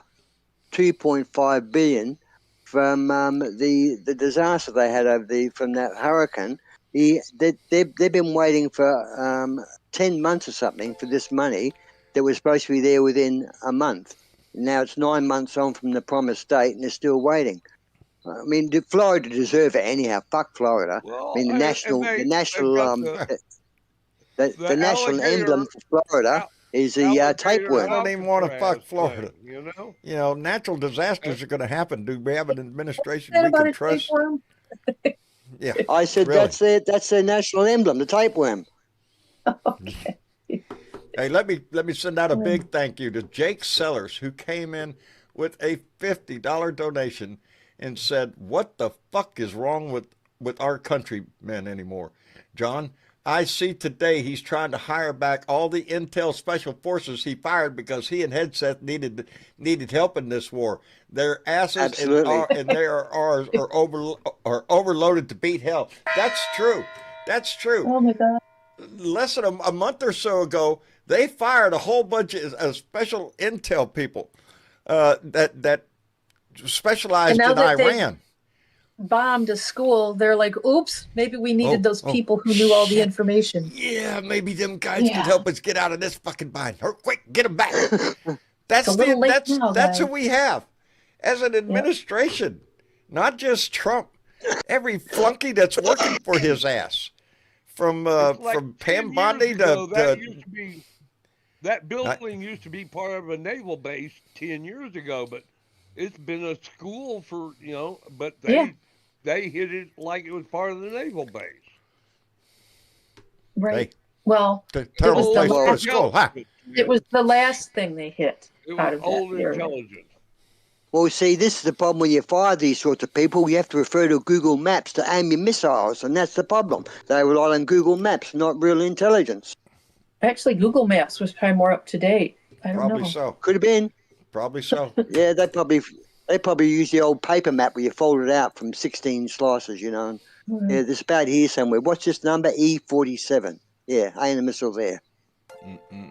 $2.5 billion from the disaster they had from that hurricane. They've been waiting for 10 months or something for this money that was supposed to be there within a month. Now it's 9 months on from the promised date, and they're still waiting. I mean, Florida deserve it anyhow. Fuck Florida. Well, I mean, the national emblem for Florida is the tapeworm. I don't even want to fuck Florida. You know, natural disasters are going to happen. Do we have an administration we can trust? Yeah, I said really. That's their national emblem, the tapeworm. Okay. Hey, let me send out a big thank you to Jake Sellers, who came in with a $50 donation and said, "What the fuck is wrong with our countrymen anymore, John? I see today he's trying to hire back all the Intel Special Forces he fired because he and Hegseth needed help in this war. Their asses and their R's are overloaded to beat hell." That's true. That's true. Oh my God. Less than a month or so ago, they fired a whole bunch of special intel people that specialized in Iran. Bombed a school. They're like, oops, maybe we needed those people who knew all the information. Yeah, maybe them guys could help us get out of this fucking bind. Quick, get them back. That's who we have as an administration, not just Trump. Every flunky that's working for his ass, from Pam Bondi to that building used to be part of a naval base 10 years ago, but it's been a school for, but they hit it like it was part of the naval base. Right. Hey, well, terrible place for a school, huh? It was the last thing they hit. It was old intelligence. Well, see, this is the problem when you fire these sorts of people. You have to refer to Google Maps to aim your missiles, and that's the problem. They rely on Google Maps, not real intelligence. Actually, Google Maps was probably more up to date. I don't know. Probably so. Could have been. Probably so. Yeah, they probably use the old paper map where you fold it out from 16 slices, Yeah, there's about here somewhere. What's this number? E47. Yeah, aim a missile there.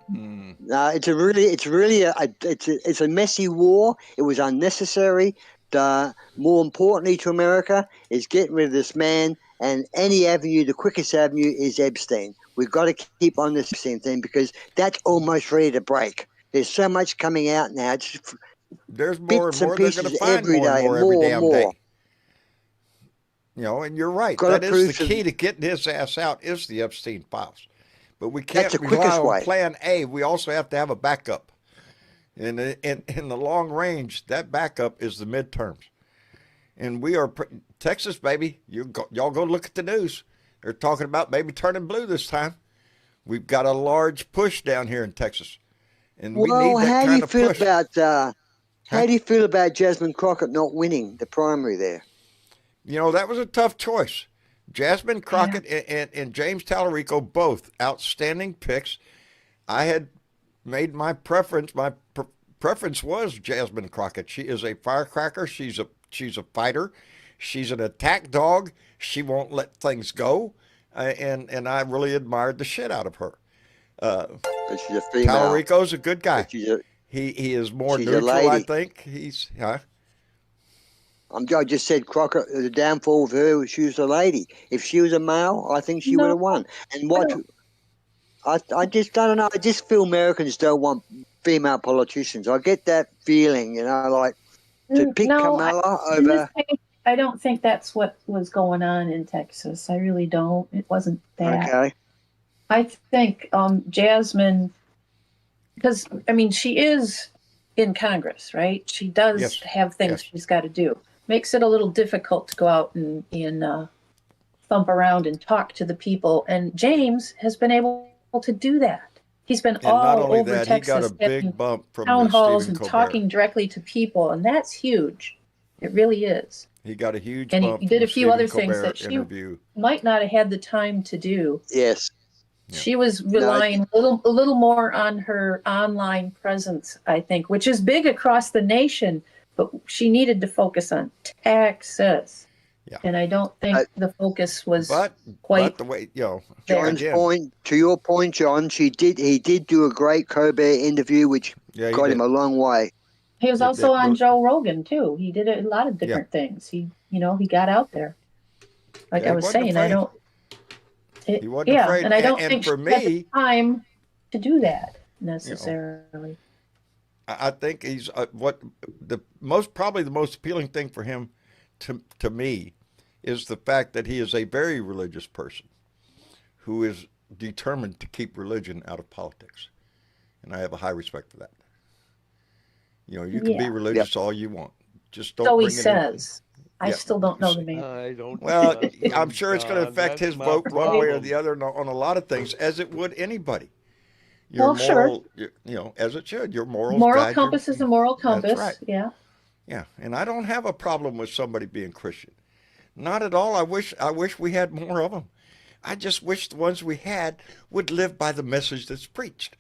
No, it's a messy war. It was unnecessary. more importantly to America is getting rid of this man, and any avenue, the quickest avenue is Epstein. We've got to keep on this Epstein thing because that's almost ready to break. There's so much coming out now. There's more and more. They're going to find every more and day, more every more damn and more. day. You know, and you're right. Got That is the key to getting his ass out is the Epstein files. But we can't rely on plan A. We also have to have a backup. And in the long range, that backup is the midterms. And we are Texas, baby. Y'all go look at the news. They're talking about maybe turning blue this time. We've got a large push down here in Texas, and we need that kind of push. How do you feel about Jasmine Crockett not winning the primary there? You know, that was a tough choice. Jasmine Crockett and James Tallarico, both outstanding picks. I had made my preference. My preference was Jasmine Crockett. She is a firecracker. She's a fighter. She's an attack dog. She won't let things go. And I really admired the shit out of her. But she's a female. Tallarico's a good guy. He is more neutral, I think. I just said Crockett, the downfall of her, she was a lady. If she was a male, I think she would have won. And I just don't know. I just feel Americans don't want female politicians. I get that feeling, like to pick Kamala over. I don't think that's what was going on in Texas. I really don't. It wasn't that. Okay. I think Jasmine, because, she is in Congress, right? She does have things she's got to do. Makes it a little difficult to go out and thump around and talk to the people. And James has been able to do that. He's been all over Texas, he got a big bump from town halls and Colbert. talking directly to people, and that's huge. It really is. He got a huge bump. And he did a few other things that she might not have had the time to do. Yes. Yeah. She was relying a little more on her online presence, I think, which is big across the nation, but she needed to focus on Texas. Yeah. And I don't think the focus was quite the way, John's point, to your point, John, he did do a great Colbert interview, which got him a long way. He was also on Joe Rogan too. He did a lot of different things. He got out there. Like I was saying, I don't. He wasn't afraid. And I don't think for me, he had the time to do that necessarily. I think he's probably the most appealing thing for him to me is the fact that he is a very religious person who is determined to keep religion out of politics, and I have a high respect for that. You can be religious all you want. Just don't. So bring he says. I still don't know the man. I don't. Well, I'm sure it's going to affect his vote one way or the other on a lot of things, as it would anybody. Sure. As it should. Your morals. Moral compass is a moral compass. That's right. Yeah. Yeah, and I don't have a problem with somebody being Christian. Not at all. I wish we had more of them. I just wish the ones we had would live by the message that's preached.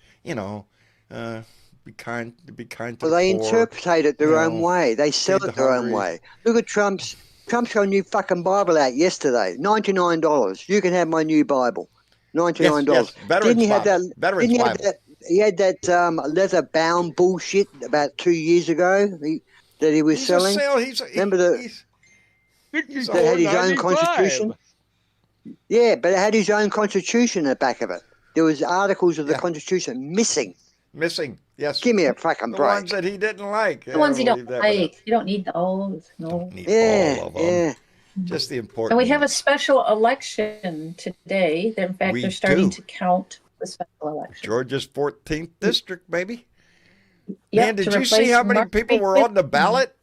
Be kind to the poor. Well, they interpret it their own way. They sell it their own way. Look at Trump's got a new fucking Bible out yesterday. $99. You can have my new Bible. $99. Yes. Didn't he have that? Veterans Bible. He had that leather-bound bullshit about 2 years ago that he was selling. Remember that had his own constitution? Yeah, but it had his own constitution in the back of it. There was articles of the constitution missing. Yes. Give me a fucking break. The ones that he didn't like. The ones you don't like. You don't need those. No. Don't need all of them. Yeah. Just the important. And we have a special election today. In fact, they're starting to count the special election. Georgia's 14th district, baby. Yep, Man, did you see how many people were on the ballot?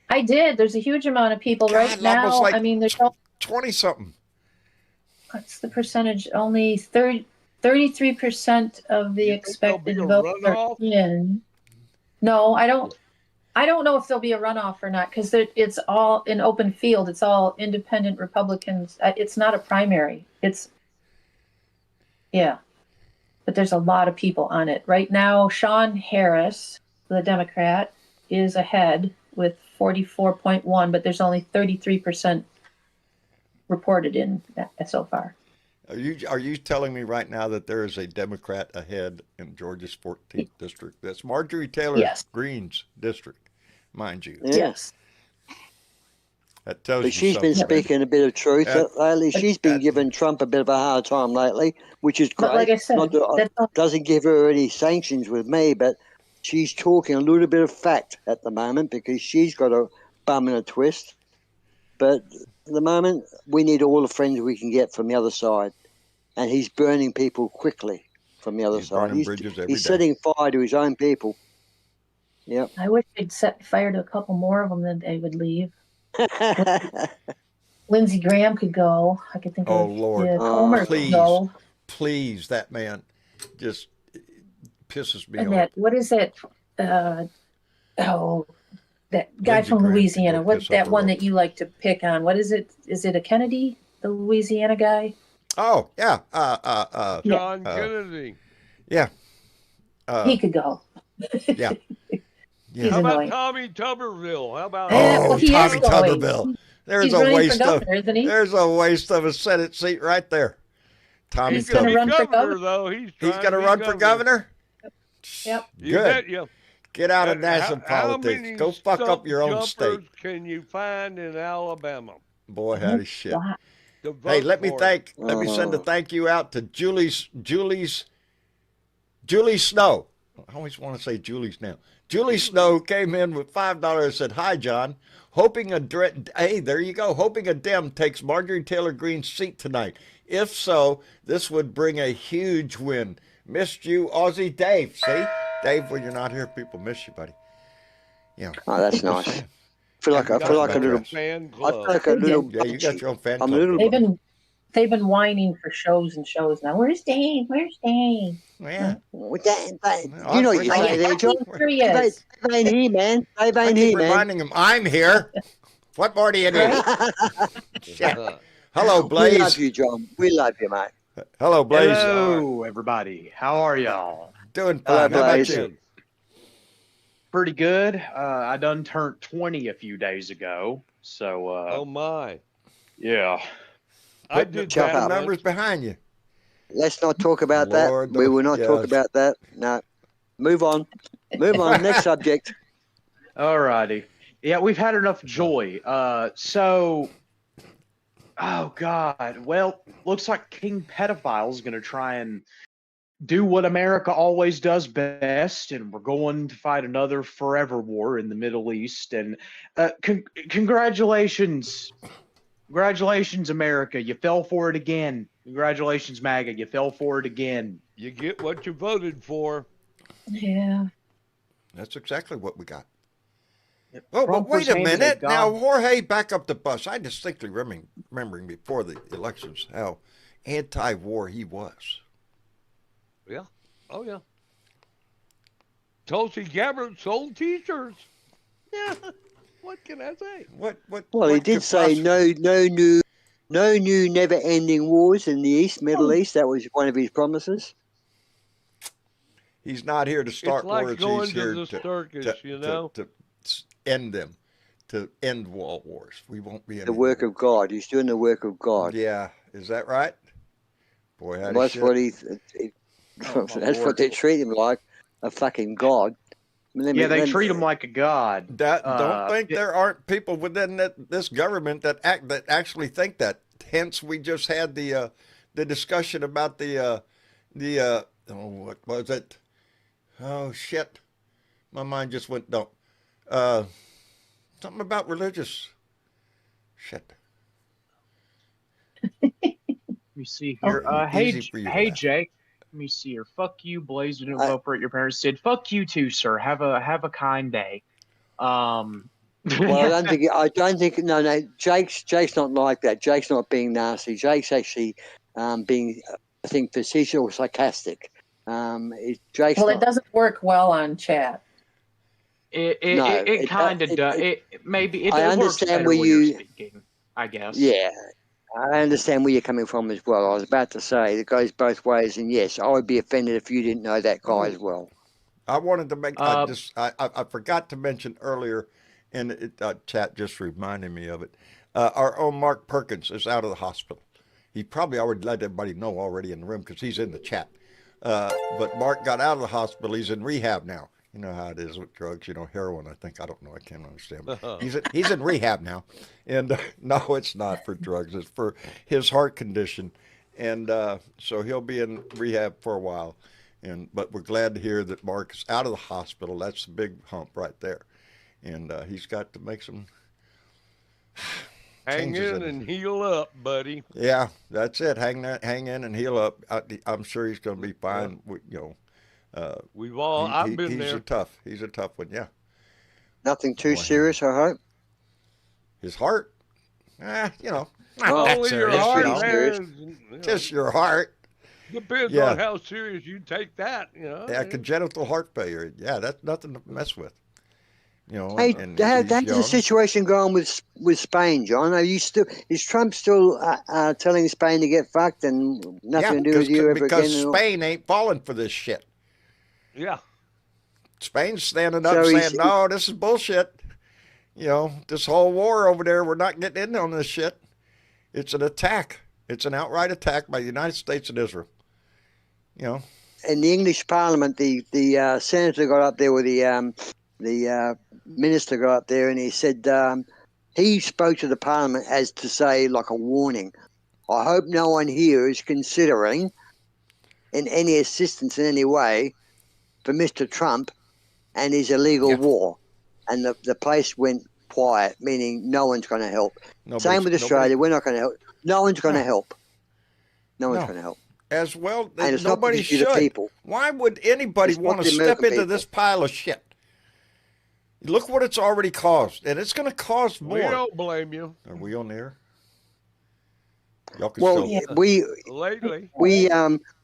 I did. There's a huge amount of people right now. Like there's 20-something. What's the percentage? Only 33% of the expected votes are in. No, I don't know if there'll be a runoff or not because it's all in open field. It's all independent Republicans. It's not a primary. But there's a lot of people on it. Right now, Sean Harris, the Democrat, is ahead with 44.1, but there's only 33% reported in that so far. Are you telling me right now that there is a Democrat ahead in Georgia's 14th district? That's Marjorie Taylor Greene's district. mind you. Yeah. Yes. That tells But you she's been something. speaking a bit of truth lately. She's been giving Trump a bit of a hard time lately, which is great. But like I said, Not that doesn't give her any sanctions with me, but she's talking a little bit of fact at the moment because she's got a bum in a twist. But at the moment, we need all the friends we can get from the other side. And he's burning people quickly from the other He's side. burning bridges every He's day. setting fire to his own people. Yep. I wish they'd set fire to a couple more of them, then they would leave. Lindsey Graham could go. I could think of. Oh, Lord. Yeah, Comer Please. could go. Please, that man just pisses me And off. that, what is that? That guy Lindsey from Graham Louisiana. could go piss What's up that the one road. that you like to pick on? What is it? Is it a Kennedy, the Louisiana guy? Oh, yeah. John Kennedy. Yeah. He could go. Yeah. He's How about annoying. Tommy Tuberville? How about well, he is Tommy going. Tuberville. There's He's a running waste for governor, isn't he? There's a waste of a Senate seat right there. Tommy He's going to gonna be run for governor, governor. though. He's going to run for governor? Yep. You Good. bet you. Get out of And national how politics. many Go fuck up your own stump state. jumpers can you find in Alabama? Boy, howdy shit. Wow. to vote Hey, let me for it? send a thank you out to Julie Snow. I always want to say Julie's now. Julie Snow came in with $5 and said, "Hi, John. Hoping a Dem takes Marjorie Taylor Greene's seat tonight. If so, this would bring a huge win. Missed you, Aussie Dave." See, Dave, when you're not here, people miss you, buddy. Yeah. Oh, that's nice. I feel like a little. fan I feel club. like a little. Yeah, you got your own fan I'm a club. little. They've been whining for shows and shows now. Where's Dave? Where's Dave? Yeah. You know what you say there, John? Here he is. Dave ain't here, man. Dave I ain't keep here, man. reminding him, I'm here. What more do you need? Shit. Hello, We Blaze. love you, John. We love you, mate. Hello, Blaze. Hello, everybody. How are y'all? Doing Hello, fine. How about Blaze. you? Pretty good. I done turned 20 a few days ago. So, Oh my! yeah. I did Chop that. up. once. Numbers behind you. Let's not talk about Lord, that. We will not talk yes. about that. No. Move on. Move on. Next subject. All righty. Yeah, we've had enough joy. Oh, God. Well, looks like King Pedophile is going to try and do what America always does best, and we're going to fight another forever war in the Middle East. And congratulations. Congratulations, America. You fell for it again. Congratulations, MAGA. You fell for it again. You get what you voted for. Yeah. That's exactly what we got. Yep. Oh, but Trump wait was a handed minute. God- Now, Jorge, back up the bus. I distinctly remembering before the elections how anti-war he was. Yeah. Oh yeah. Tulsi Gabbard sold T-shirts. Yeah. What can I say? What? Well, he what did could say possibly- no new never-ending wars in the Middle East. That was one of his promises. He's not here to start It's like wars. going He's here to the circus, you know. to end them, to end world wars. We won't be The work of God. He's doing the work of God. Yeah, is that right? Boy, how That's what Oh, my that's Lord. what they treat him like, a fucking god. Yeah, they treat him like a god. Don't think yeah. there aren't people within this government that actually think that. Hence, we just had the discussion about what was it? Oh shit, my mind just went dumb. Something about religious shit. Let me see here. Easy for you to Hey, laugh. Jake. Let me see here. Fuck you, Blaze. You didn't vote for it. Your parents did. Fuck you too, sir. Have a kind day. Well, I don't think. No. Jake's not like that. Jake's not being nasty. Jake's actually being, I think, facetious or sarcastic. Jake's Well, not, it doesn't work well on chat. It kind of does. Maybe it I works understand better where when you're you- speaking, I guess. Yeah, I understand where you're coming from as well. I was about to say it goes both ways, and yes, I would be offended if you didn't know that guy as well. I wanted to make. I forgot to mention earlier, and chat just reminded me of it. Our own Mark Perkins is out of the hospital. He probably already let everybody know already in the room because he's in the chat. But Mark got out of the hospital. He's in rehab now. You know how it is with drugs. Heroin. I think I don't know. I can't understand. But he's in rehab now, and no, it's not for drugs. It's for his heart condition, and so he'll be in rehab for a while. But we're glad to hear that Mark is out of the hospital. That's the big hump right there, and he's got to make some. Hang in and heal up, buddy. Yeah, that's it. Hang in and heal up. I'm sure he's going to be fine. We've all. I've been there. He's a tough one. Yeah. Nothing too serious, I hope. His heart, not your that serious. Heart, Just your heart. Depends on how serious you take that. Yeah, congenital heart failure. Yeah, that's nothing to mess with. Hey, how's the situation going with Spain, John? Is Trump still telling Spain to get fucked and nothing to do with you ever again? Because Spain ain't falling for this shit. Yeah. Spain's standing up saying, no, this is bullshit. This whole war over there, we're not getting in on this shit. It's an attack. It's an outright attack by the United States and Israel. In the English Parliament, the senator got up there with the minister got up there and he said he spoke to the Parliament as to say, like a warning. I hope no one here is considering in any assistance in any way for Mr. Trump and his illegal war. And the place went quiet, meaning no one's going to help. Same with Australia. We're not going to help. No one's going to help. No one's going to help. As well, nobody should. Why would anybody want to step into this pile of shit? Look what it's already caused, and it's going to cause more. We don't blame you. Are we on the air? Y'all can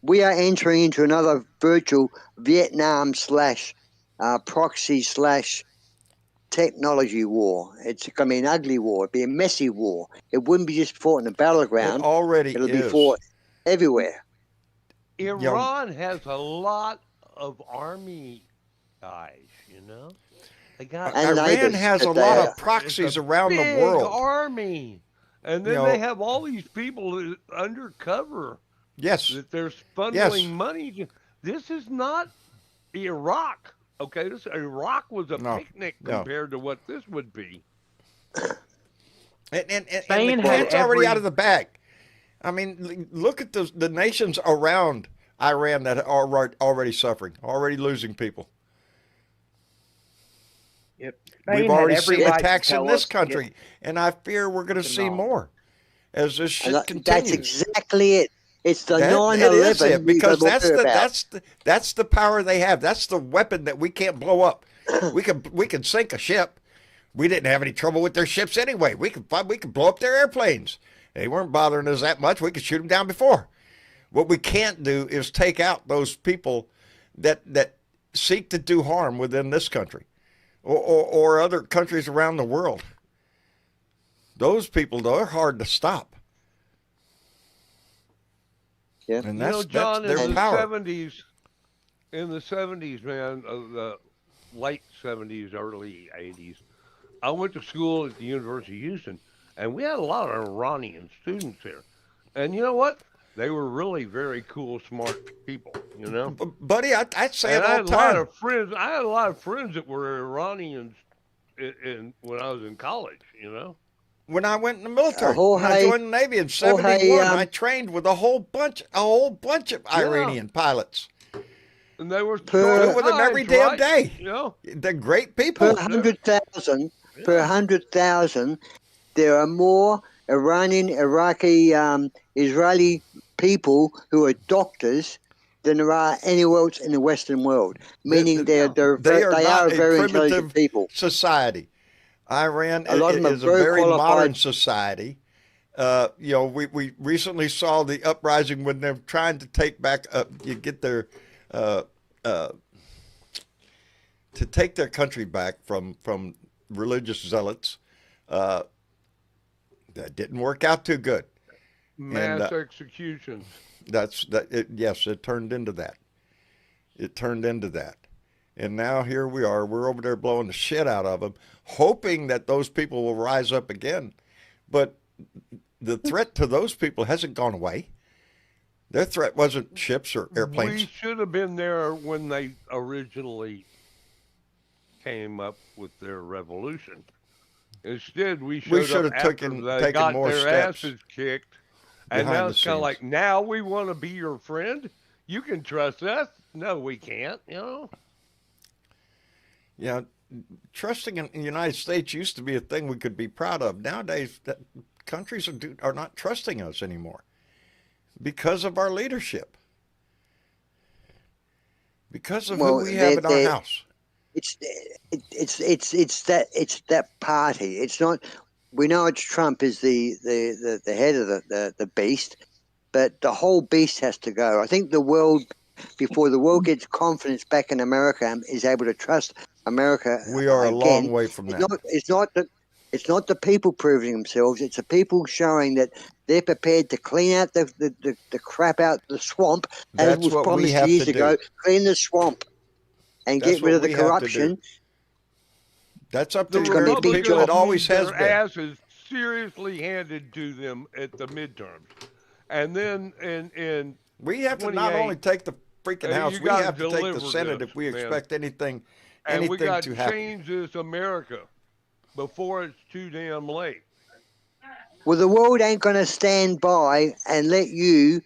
we are entering into another virtual Vietnam / proxy / technology war. It's going to be an ugly war. It'll be a messy war. It wouldn't be just fought in the battleground. It'll be fought everywhere. Iran has a lot of army guys, Iran has a lot of proxies around the world. Army. And then they have all these people undercover. Yes. That they're funneling money. This is not Iraq. Okay, Iraq was a picnic compared to what this would be. And the cat's already out of the bag. I mean, look at the nations around Iran that are already suffering, already losing people. Yep. We've already seen attacks in this country, and I fear we're going to see more as this shit continues. That's exactly it. It's the 9/11 because that's the power they have. That's the weapon that we can't blow up. we can sink a ship. We didn't have any trouble with their ships anyway. We could blow up their airplanes. They weren't bothering us that much. We could shoot them down before. What we can't do is take out those people that seek to do harm within this country or other countries around the world. Those people, though, are hard to stop. Yeah. And that's John, their power. In the 70s, man, the late 70s, early 80s, I went to school at the University of Houston, and we had a lot of Iranian students there. And you know what? They were really very cool, smart people, Buddy, I'd say it all the time. I had a lot of friends that were Iranians when I was in college, When I went in the military, when I joined the Navy in '71, I trained with a whole bunch of Iranian pilots. And they were with them every damn day. They're great people. Per 100,000, there are more Iranian, Iraqi, Israeli people who are doctors than there are anywhere else in the Western world. Meaning they are very intelligent people. Society. Iran is a very modern society. We recently saw the uprising when they're trying to take back to take their country back from religious zealots. That didn't work out too good. Mass executions. It turned into that. It turned into that. And now here we are. We're over there blowing the shit out of them, hoping that those people will rise up again. But the threat to those people hasn't gone away. Their threat wasn't ships or airplanes. We should have been there when they originally came up with their revolution. Instead, we We showed should up have after they taken got more their steps asses kicked, and behind now the it's kind of scenes. like, now we want to be your friend. You can trust us. No, we can't. Yeah, trusting in the United States used to be a thing we could be proud of. Nowadays, countries are not trusting us anymore because of our leadership, because of who we have in our house. It's that party. It's not. We know it's Trump is the head of the beast, but the whole beast has to go. I think the world, before the world gets confidence back in America and is able to trust America, we are again, a long way from that. It's not the people proving themselves. It's the people showing that they're prepared to clean out the crap out the swamp, as was promised years ago. Clean the swamp and get rid of the corruption. That's up to the American people. It always has their been. asses seriously handed to them at the midterms, and then in we have to not only take the freaking House, we have to take the Senate if we expect anything to happen. And we got to change this America before it's too damn late. Well, the world ain't going to stand by and let you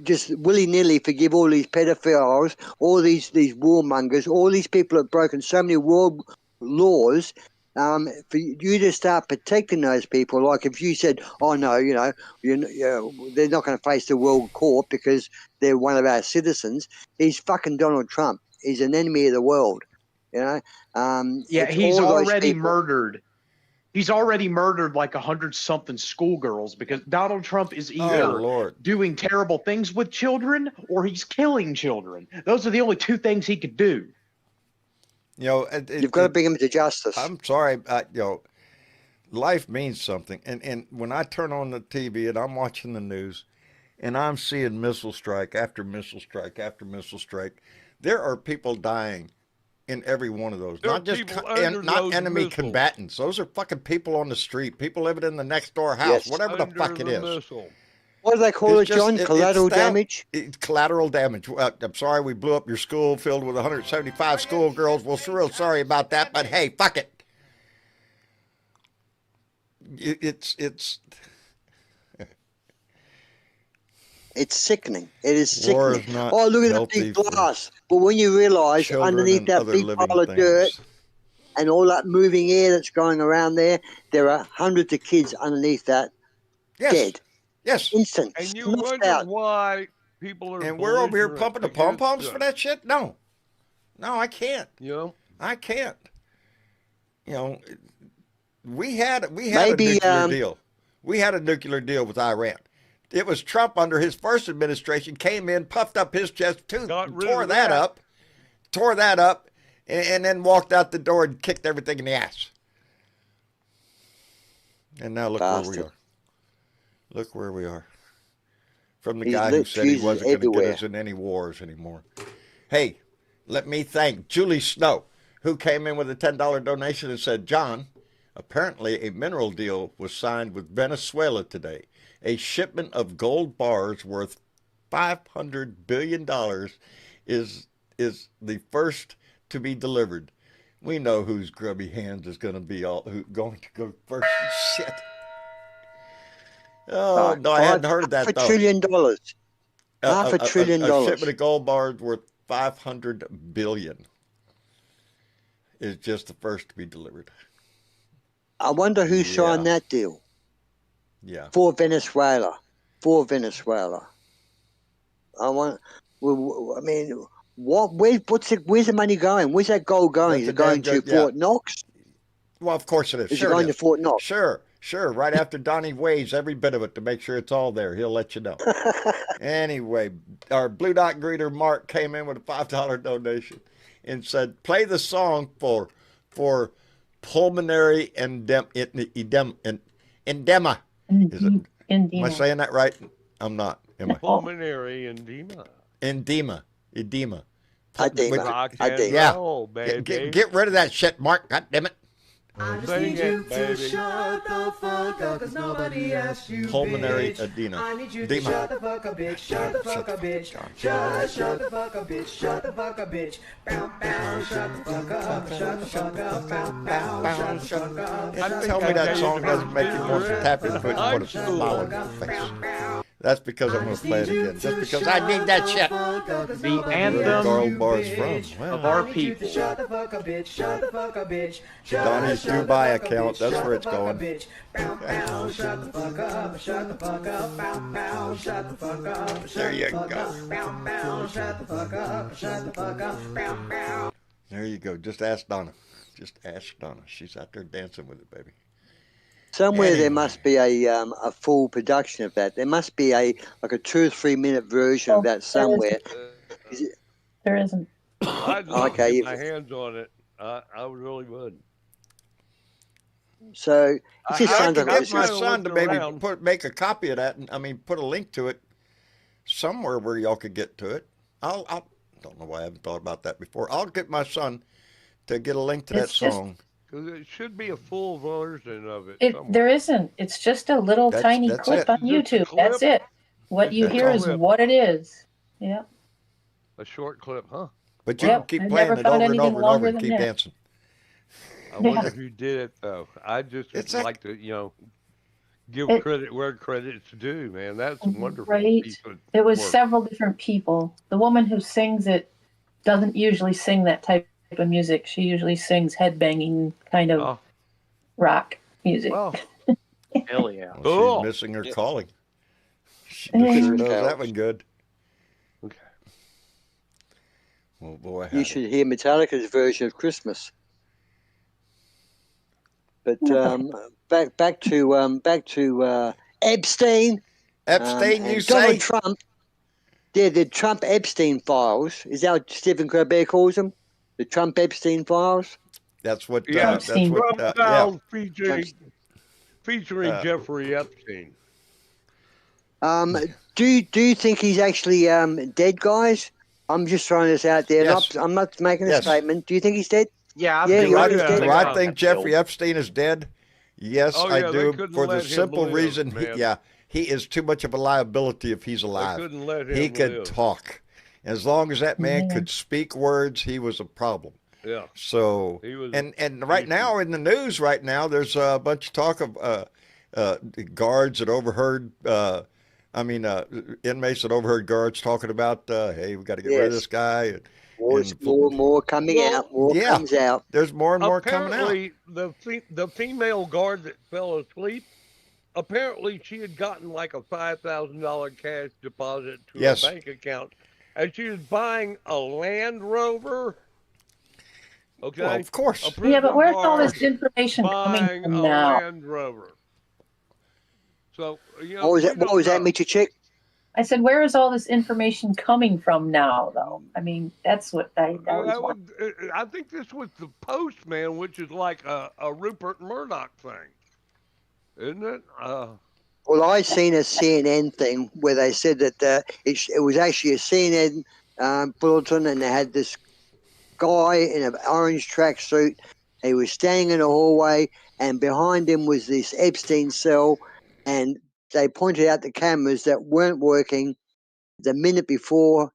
just willy-nilly forgive all these pedophiles, all these warmongers, all these people that have broken so many world laws, for you to start protecting those people. Like if you said, oh no, they're not going to face the world court because they're one of our citizens. He's fucking Donald Trump. He's an enemy of the world. Yeah, he's already murdered. He's already murdered like 100-something schoolgirls because Donald Trump is either doing terrible things with children or he's killing children. Those are the only two things he could do. You've got to bring him to justice. I'm sorry, life means something. And when I turn on the TV and I'm watching the news and I'm seeing missile strike after missile strike after missile strike, there are people dying in every one of those. Not just not enemy combatants. Those are fucking people on the street, people living in the next door house, whatever the fuck it is. What do they call it, John? Collateral damage? Collateral damage. I'm sorry we blew up your school filled with 175 schoolgirls. We're real sorry about that, but hey, fuck it. It's sickening. It is sickening. Oh, look at the big glass. But when you realise underneath that big pile of dirt and all that moving air that's going around there are hundreds of kids underneath that dead. Yes. Instant. And you wonder why people are. And we're over here pumping the pom poms for that shit? No, I can't. I can't. We had a nuclear deal. We had a nuclear deal with Iran. It was Trump under his first administration came in, puffed up his chest, tore that up, and then walked out the door and kicked everything in the ass. And now look where we are. Look where we are. From the guy who said he wasn't going to get us in any wars anymore. Hey, let me thank Julie Snow, who came in with a $10 donation and said, John, apparently a mineral deal was signed with Venezuela today. A shipment of gold bars worth $500 billion is the first to be delivered. We know whose grubby hands is going to be going to go first. Shit. Oh, no, I hadn't heard of that, though. $500 trillion. $500 billion. A shipment of gold bars worth $500 billion is just the first to be delivered. I wonder who signed that deal. Yeah. For Venezuela. Where's the money going? Where's that gold going? Is it going to Fort Knox? Well, of course it is. Is it going to Fort Knox? Sure. Right after Donnie weighs every bit of it to make sure it's all there. He'll let you know. Anyway, our Blue Dot greeter, Mark, came in with a $5 donation and said, play the song for pulmonary edema. Am I saying that right? I'm not. Am I? Pulmonary edema. Edema. Rock and roll, baby. Get rid of that shit, Mark. God damn it. I just need you to shut the fuck up, cause nobody asked you, Pulmonary bitch. edema. I need you to shut the fuck up, bitch. Shut the fuck up, bitch. Shut the fuck up, bitch. Shut the fuck up, bitch. Bow, bow, shut the fuck up. Shut the fuck up. Bow, bow, shut the fuck up. Tell me that song doesn't make you want to tap your foot and put a smile on your face. That's because I'm going to play it again. Just because I need that shit. The anthem of our people. Shut the fuck up, bitch. Shut the fuck up, bitch. Donnie's Dubai account, that's where it's going. Bow, bow, shut the fuck up. Shut the fuck up. Bow, bow, shut the fuck up. There you go. Bow, bow, shut the fuck up. Shut the fuck up. Bow, bow. There you go. Just ask Donna. Just ask Donna. She's out there dancing with it, baby. Somewhere there must be a full production of that. There must be like a 2 or 3 minute version of that somewhere. There isn't. I'd love to get my hands on it. I really would. So it just sounds like get my son to maybe make a copy of that, and put a link to it somewhere where y'all could get to it. I don't know why I haven't thought about that before. I'll get my son to get a link to that song. Because it should be a full version of it. There isn't. It's just a little tiny clip on YouTube. That's it. What you hear is what it is. Yeah. A short clip, huh? But you can keep playing it over and over and over and keep dancing. I wonder if you did it, though. I just like to, give credit where credit's due, man. That's wonderful. Right. It was several different people. The woman who sings it doesn't usually sing that type of music. She usually sings headbanging kind of rock music. Wow. Hell yeah. Well, she's missing her calling. She sure knows that one good. Okay. Well, boy, you should hear Metallica's version of Christmas. But back to Epstein. Epstein, you say? Donald Trump. Yeah, the Trump Epstein files. Is that what Stephen Colbert calls them? The Trump Epstein files. That's what. Featuring Jeffrey Epstein. Do you think he's actually dead, guys? I'm just throwing this out there. Yes. I'm not making a statement. Do you think he's dead? Yeah, do I think Jeffrey Epstein is dead? Yes, I do. For the simple reason, he is too much of a liability if he's alive. They couldn't let him he could live. talk. As long as that man could speak words, he was a problem. Yeah. So, and right now in the news right now, there's a bunch of talk of guards that overheard, inmates that overheard guards talking about, hey, we got to get rid of this guy. More coming out. More comes out. There's more and more coming out. Apparently, the female guard that fell asleep, apparently she had gotten like a $5,000 cash deposit to a bank account, and she was buying a Land Rover. Okay. Well, of course. Yeah, but where's all this information coming from now? Land Rover. So, what was that, Mr. Chick? I said, where is all this information coming from now, though? I mean, that's what I think this was the Postman, which is like a Rupert Murdoch thing, isn't it? Well, I seen a CNN thing where they said that it was actually a CNN bulletin, and they had this guy in an orange tracksuit. He was standing in a hallway, and behind him was this Epstein cell, and they pointed out the cameras that weren't working the minute before,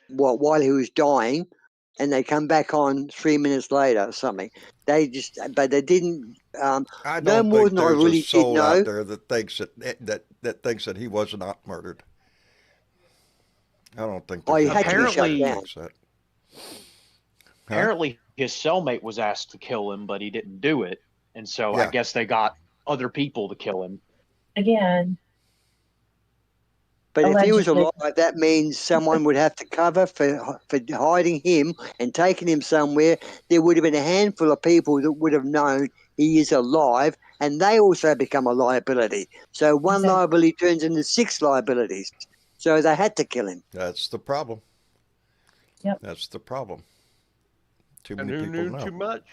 while he was dying, and they come back on 3 minutes later or something. They didn't. I don't no more think than I there's really a soul did know. out there that thinks that thinks that he was not murdered. I don't think. He had to be shut down. Apparently, his cellmate was asked to kill him, but he didn't do it, and so I guess they got other people to kill him. Again. But if he was alive, that means someone would have to cover for hiding him and taking him somewhere. There would have been a handful of people that would have known he is alive, and they also become a liability. So one liability turns into 6 liabilities. So they had to kill him. That's the problem. Yep. That's the problem. Too And many who people knew know. too much?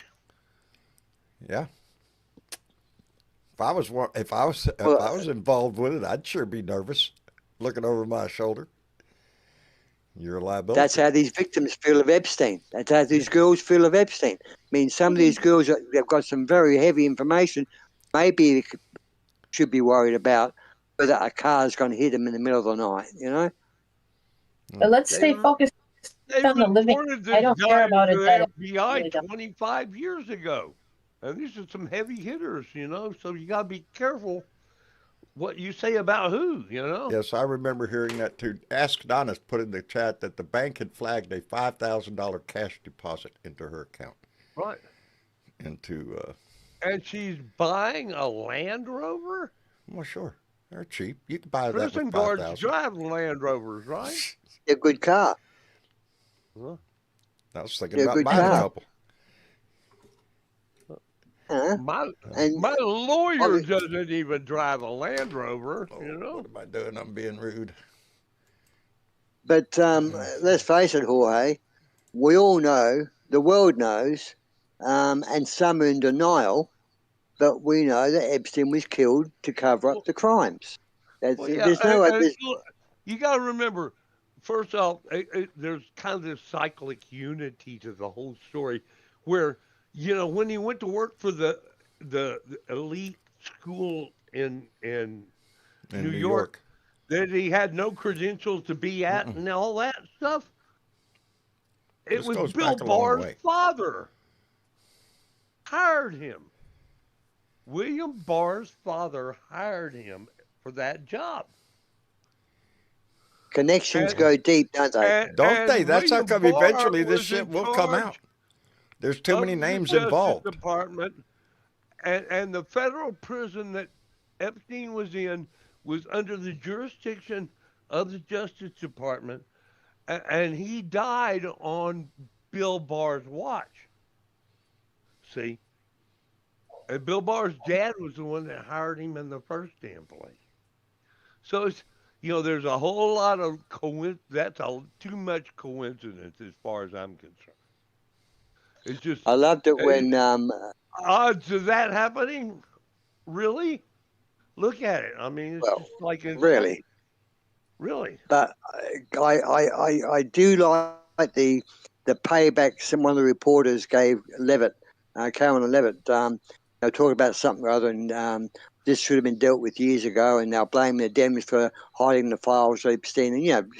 Yeah. If I was involved with it, I'd sure be nervous, looking over my shoulder. You're a liability. That's how these victims feel of Epstein. That's how these girls feel of Epstein. I mean, some of these girls have got some very heavy information. Maybe they should be worried about whether a car's going to hit them in the middle of the night, you know? But let's stay focused on the living. I don't care about it. The FBI 25 years ago. And these are some heavy hitters, you know, so you got to be careful what you say about who, you know? Yes, I remember hearing that too. Ask Donna's put in the chat that the bank had flagged a $5,000 cash deposit into her account. Right. And she's buying a Land Rover? Well, sure. They're cheap. You can buy Prison that for $5,000. guards drive Land Rovers, right? A good car. Huh? I was thinking about buying a couple. My lawyer doesn't even drive a Land Rover, you know? What am I doing? I'm being rude. But let's face it, Jorge, we all know, the world knows, and some are in denial, but we know that Epstein was killed to cover up the crimes. There's no way. You got to remember, first off, there's kind of this cyclic unity to the whole story where, you know, when he went to work for the elite school in New York, that he had no credentials to be at and all that stuff. It was Bill Barr's father hired him. William Barr's father hired him for that job. Connections go deep, don't they? Don't they? That's how come eventually this shit will come out. There's too many names involved. Department and the federal prison that Epstein was in was under the jurisdiction of the Justice Department, and he died on Bill Barr's watch. See? And Bill Barr's dad was the one that hired him in the first damn place. So it's, you know, there's a whole lot of that's too much coincidence as far as I'm concerned. It's just. I loved it when odds of that happening. Really? Look at it. I mean, it's just like really. But I do like the payback. One of the reporters gave Levitt, Cameron Levitt, talking about something rather than this should have been dealt with years ago, and now blaming the Dems for hiding the files of Epstein, and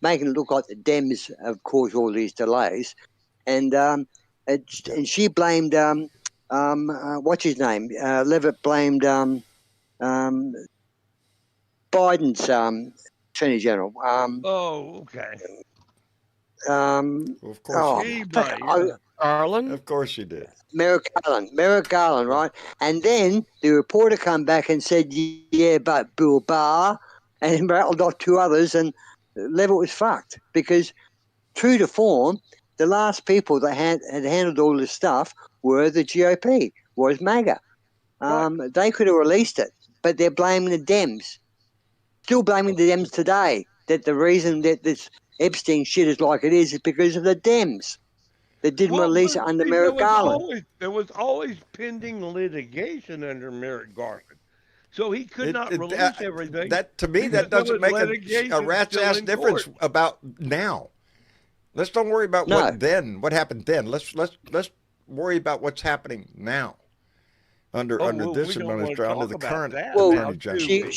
making it look like the Dems have caused all these delays, and she blamed what's his name? Levitt blamed Biden's Attorney General. Okay. Of course, Garland. Of course, she did. Merrick Garland, right? And then the reporter come back and said, "Yeah, but Bill Barr," and rattled off two others, and Levitt was fucked because, true to form, the last people that had handled all this stuff were the GOP, was MAGA. They could have released it, but they're blaming the Dems. Still blaming the Dems today, that the reason that this Epstein shit is like it is because of the Dems. They didn't release it under Merrick Garland. There was always pending litigation under Merrick Garland. So he could not release everything. That, to me, that doesn't make a rat's ass difference about now. Let's don't worry about what happened then. Let's worry about what's happening now under this administration, under the current Attorney General.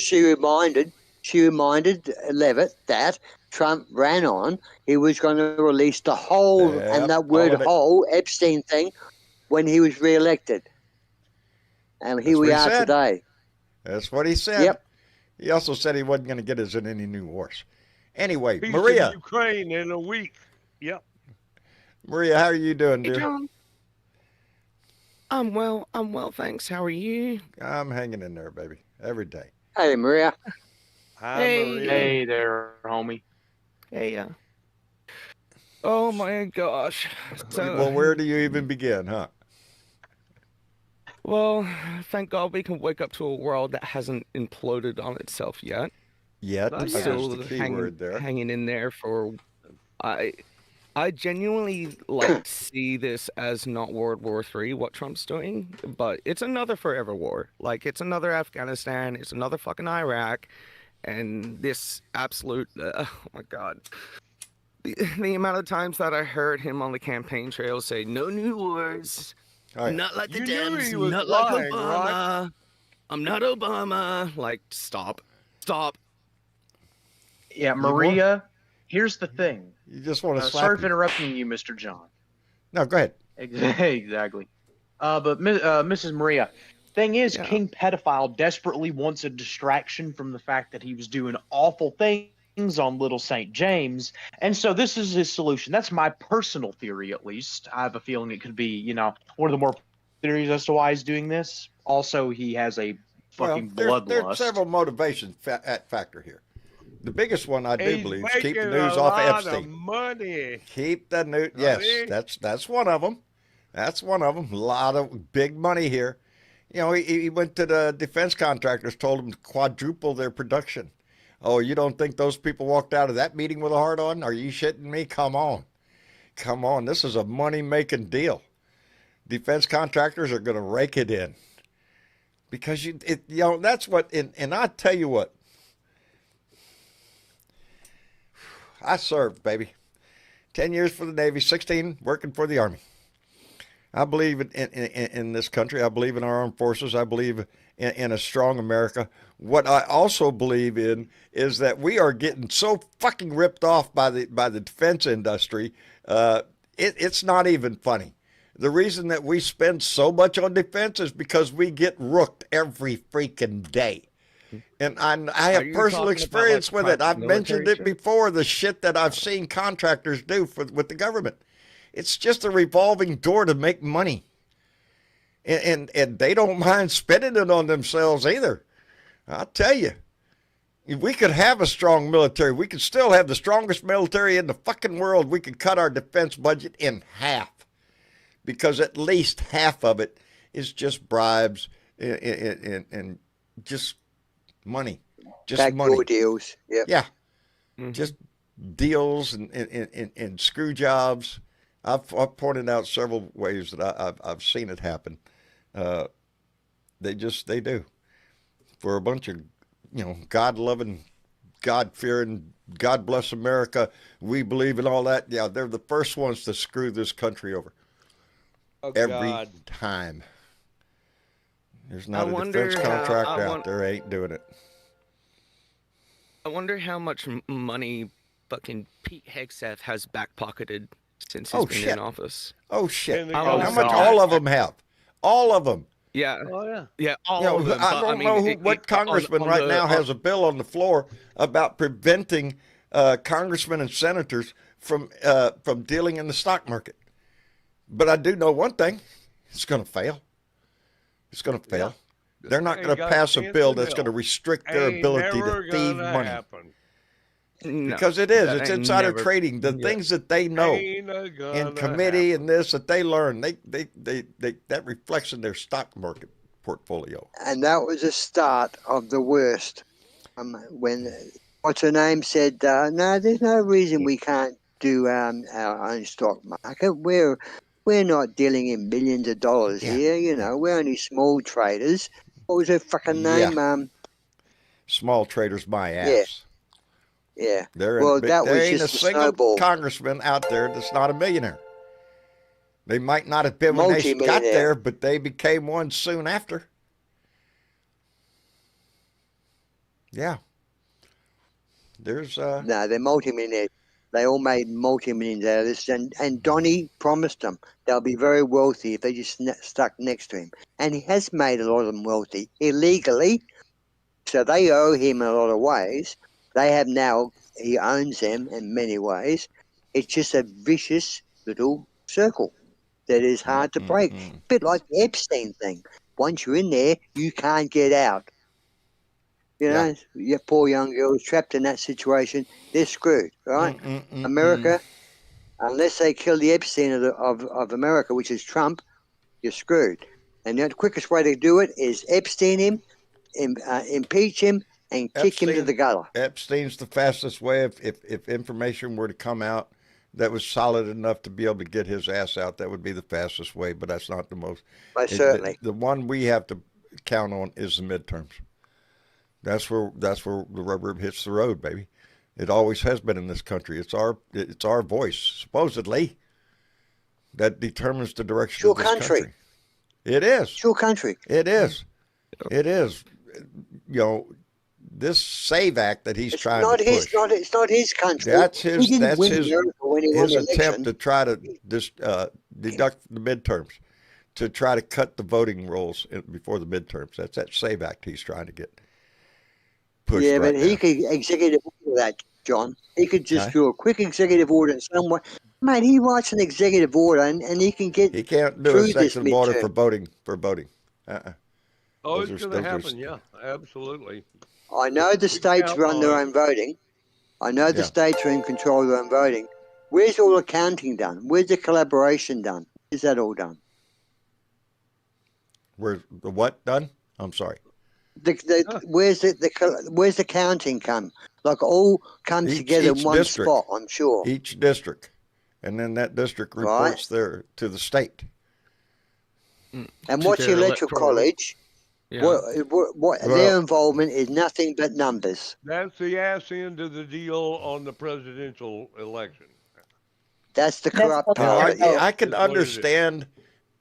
She reminded Levitt that Trump ran on. He was going to release the whole, and that word whole, Epstein thing, when he was reelected. And here we are today. That's what he said. Yep. He also said he wasn't going to get us in any new wars. Anyway, He's Maria. in Ukraine in a week. Yep. Maria, how are you doing, dear? Hey, John. I'm well, thanks. How are you? I'm hanging in there, baby, every day. Hey, Maria. Hi, Maria. Hey there, homie. Hey, oh my gosh. Well, where do you even begin, huh? Well, thank God we can wake up to a world that hasn't imploded on itself yet. That's the key word there. Hanging in there for. I genuinely like to see this as not World War III, what Trump's doing, but it's another forever war. Like, it's another Afghanistan, it's another fucking Iraq, and this absolute, oh my God. the amount of times that I heard him on the campaign trail say, "No new wars, not like the Dems, not like Obama. Right? I'm not Obama." Like, stop. Yeah, Maria. Here's the thing. You just want to slap. Sorry for interrupting you, Mr. John. No, go ahead. Exactly. But Mrs. Maria, thing is, King Pedophile desperately wants a distraction from the fact that he was doing awful things on Little St. James, and so this is his solution. That's my personal theory, at least. I have a feeling it could be, one of the more theories as to why he's doing this. Also, he has a fucking bloodlust. There's several motivations at factor here. The biggest one, I do believe, is keep the news off Epstein. Money. Keep the news. Yes, that's one of them. That's one of them. A lot of big money here. He went to the defense contractors, told them to quadruple their production. Oh, you don't think those people walked out of that meeting with a heart on? Are you shitting me? Come on. This is a money-making deal. Defense contractors are going to rake it in. Because, that's what, and I tell you what, I served, baby. 10 years for the Navy, 16 working for the Army. I believe in this country. I believe in our armed forces. I believe in a strong America. What I also believe in is that we are getting so fucking ripped off by the defense industry. It's not even funny. The reason that we spend so much on defense is because we get rooked every freaking day. And I have personal experience with it. I've mentioned it before, the shit that I've seen contractors do with the government. It's just a revolving door to make money. And they don't mind spending it on themselves either. I'll tell you, if we could have a strong military, we could still have the strongest military in the fucking world. We could cut our defense budget in half. Because at least half of it is just bribes and just money. Just backdoor money. Deals. Yep. Yeah. Mm-hmm. Just deals and screw jobs. I've pointed out several ways that I've seen it happen. They do. For a bunch of, God-loving, God-fearing, God bless America, we believe in all that. Yeah, they're the first ones to screw this country over. Every time. There's not a defense contractor out there ain't doing it. I wonder how much money fucking Pete Hegseth has back-pocketed since he's been in office. Oh, shit. How much all of them have? All of them. Yeah. Oh, yeah. Yeah, all of them. I don't know what congressman right now has a bill on the floor about preventing congressmen and senators from dealing in the stock market. But I do know one thing. It's going to fail. It's going to fail. Yeah. They're not going to pass a bill that's going to restrict their ability to thieve money. No, because it is. It's insider trading. The things that they know in committee and this that they learn, they that reflects in their stock market portfolio. And that was the start of the worst. When what's her name said, no, there's no reason we can't do our own stock market. We're not dealing in billions of dollars here, We're only small traders. What was her fucking name? Yeah. Small traders, my ass. Yeah. There ain't a single congressman out there that's not a millionaire. They might not have been when they got there, but they became one soon after. Yeah. There's No, they're multi-millionaires. They all made multi-millions out of this, and Donnie promised them they'll be very wealthy if they just stuck next to him. And he has made a lot of them wealthy illegally, so they owe him in a lot of ways. They have now, he owns them in many ways. It's just a vicious little circle that is hard to break. A bit like the Epstein thing. Once you're in there, you can't get out. Your poor young girls trapped in that situation, they're screwed, right? America, unless they kill the Epstein of America, which is Trump, you're screwed. And the quickest way to do it is Epstein him, impeach him, and kick him to the gutter. Epstein's the fastest way. If information were to come out that was solid enough to be able to get his ass out, that would be the fastest way, but that's not the most. But certainly. The one we have to count on is the midterms. That's where the rubber hits the road, baby. It always has been in this country. It's our voice, supposedly, that determines the direction of this country. It is. It's your country. It is. It is. You know, this SAVE Act that he's trying to push. It's not his country. That's his attempt to try to deduct the midterms, to try to cut the voting rolls before the midterms. That's that SAVE Act he's trying to get pushed. Yeah, right but he now. could executive order that, John. He could just do a quick executive order in some way. Mate, he writes an executive order and he can get. He can't do an executive order for voting. Oh, it's going to happen. Yeah, absolutely. I know the states run their own voting. I know the states are in control of their own voting. Where's all the counting done? Where's the collaboration done? Is that all done? Where's the what done? I'm sorry. Where's the counting come? Like all comes together in one spot, I'm sure. Each district. And then that district reports there to the state. And what's the electoral college? Yeah. What their involvement is nothing but numbers. That's the ass end of the deal on the presidential election. That's the corrupt part. I can understand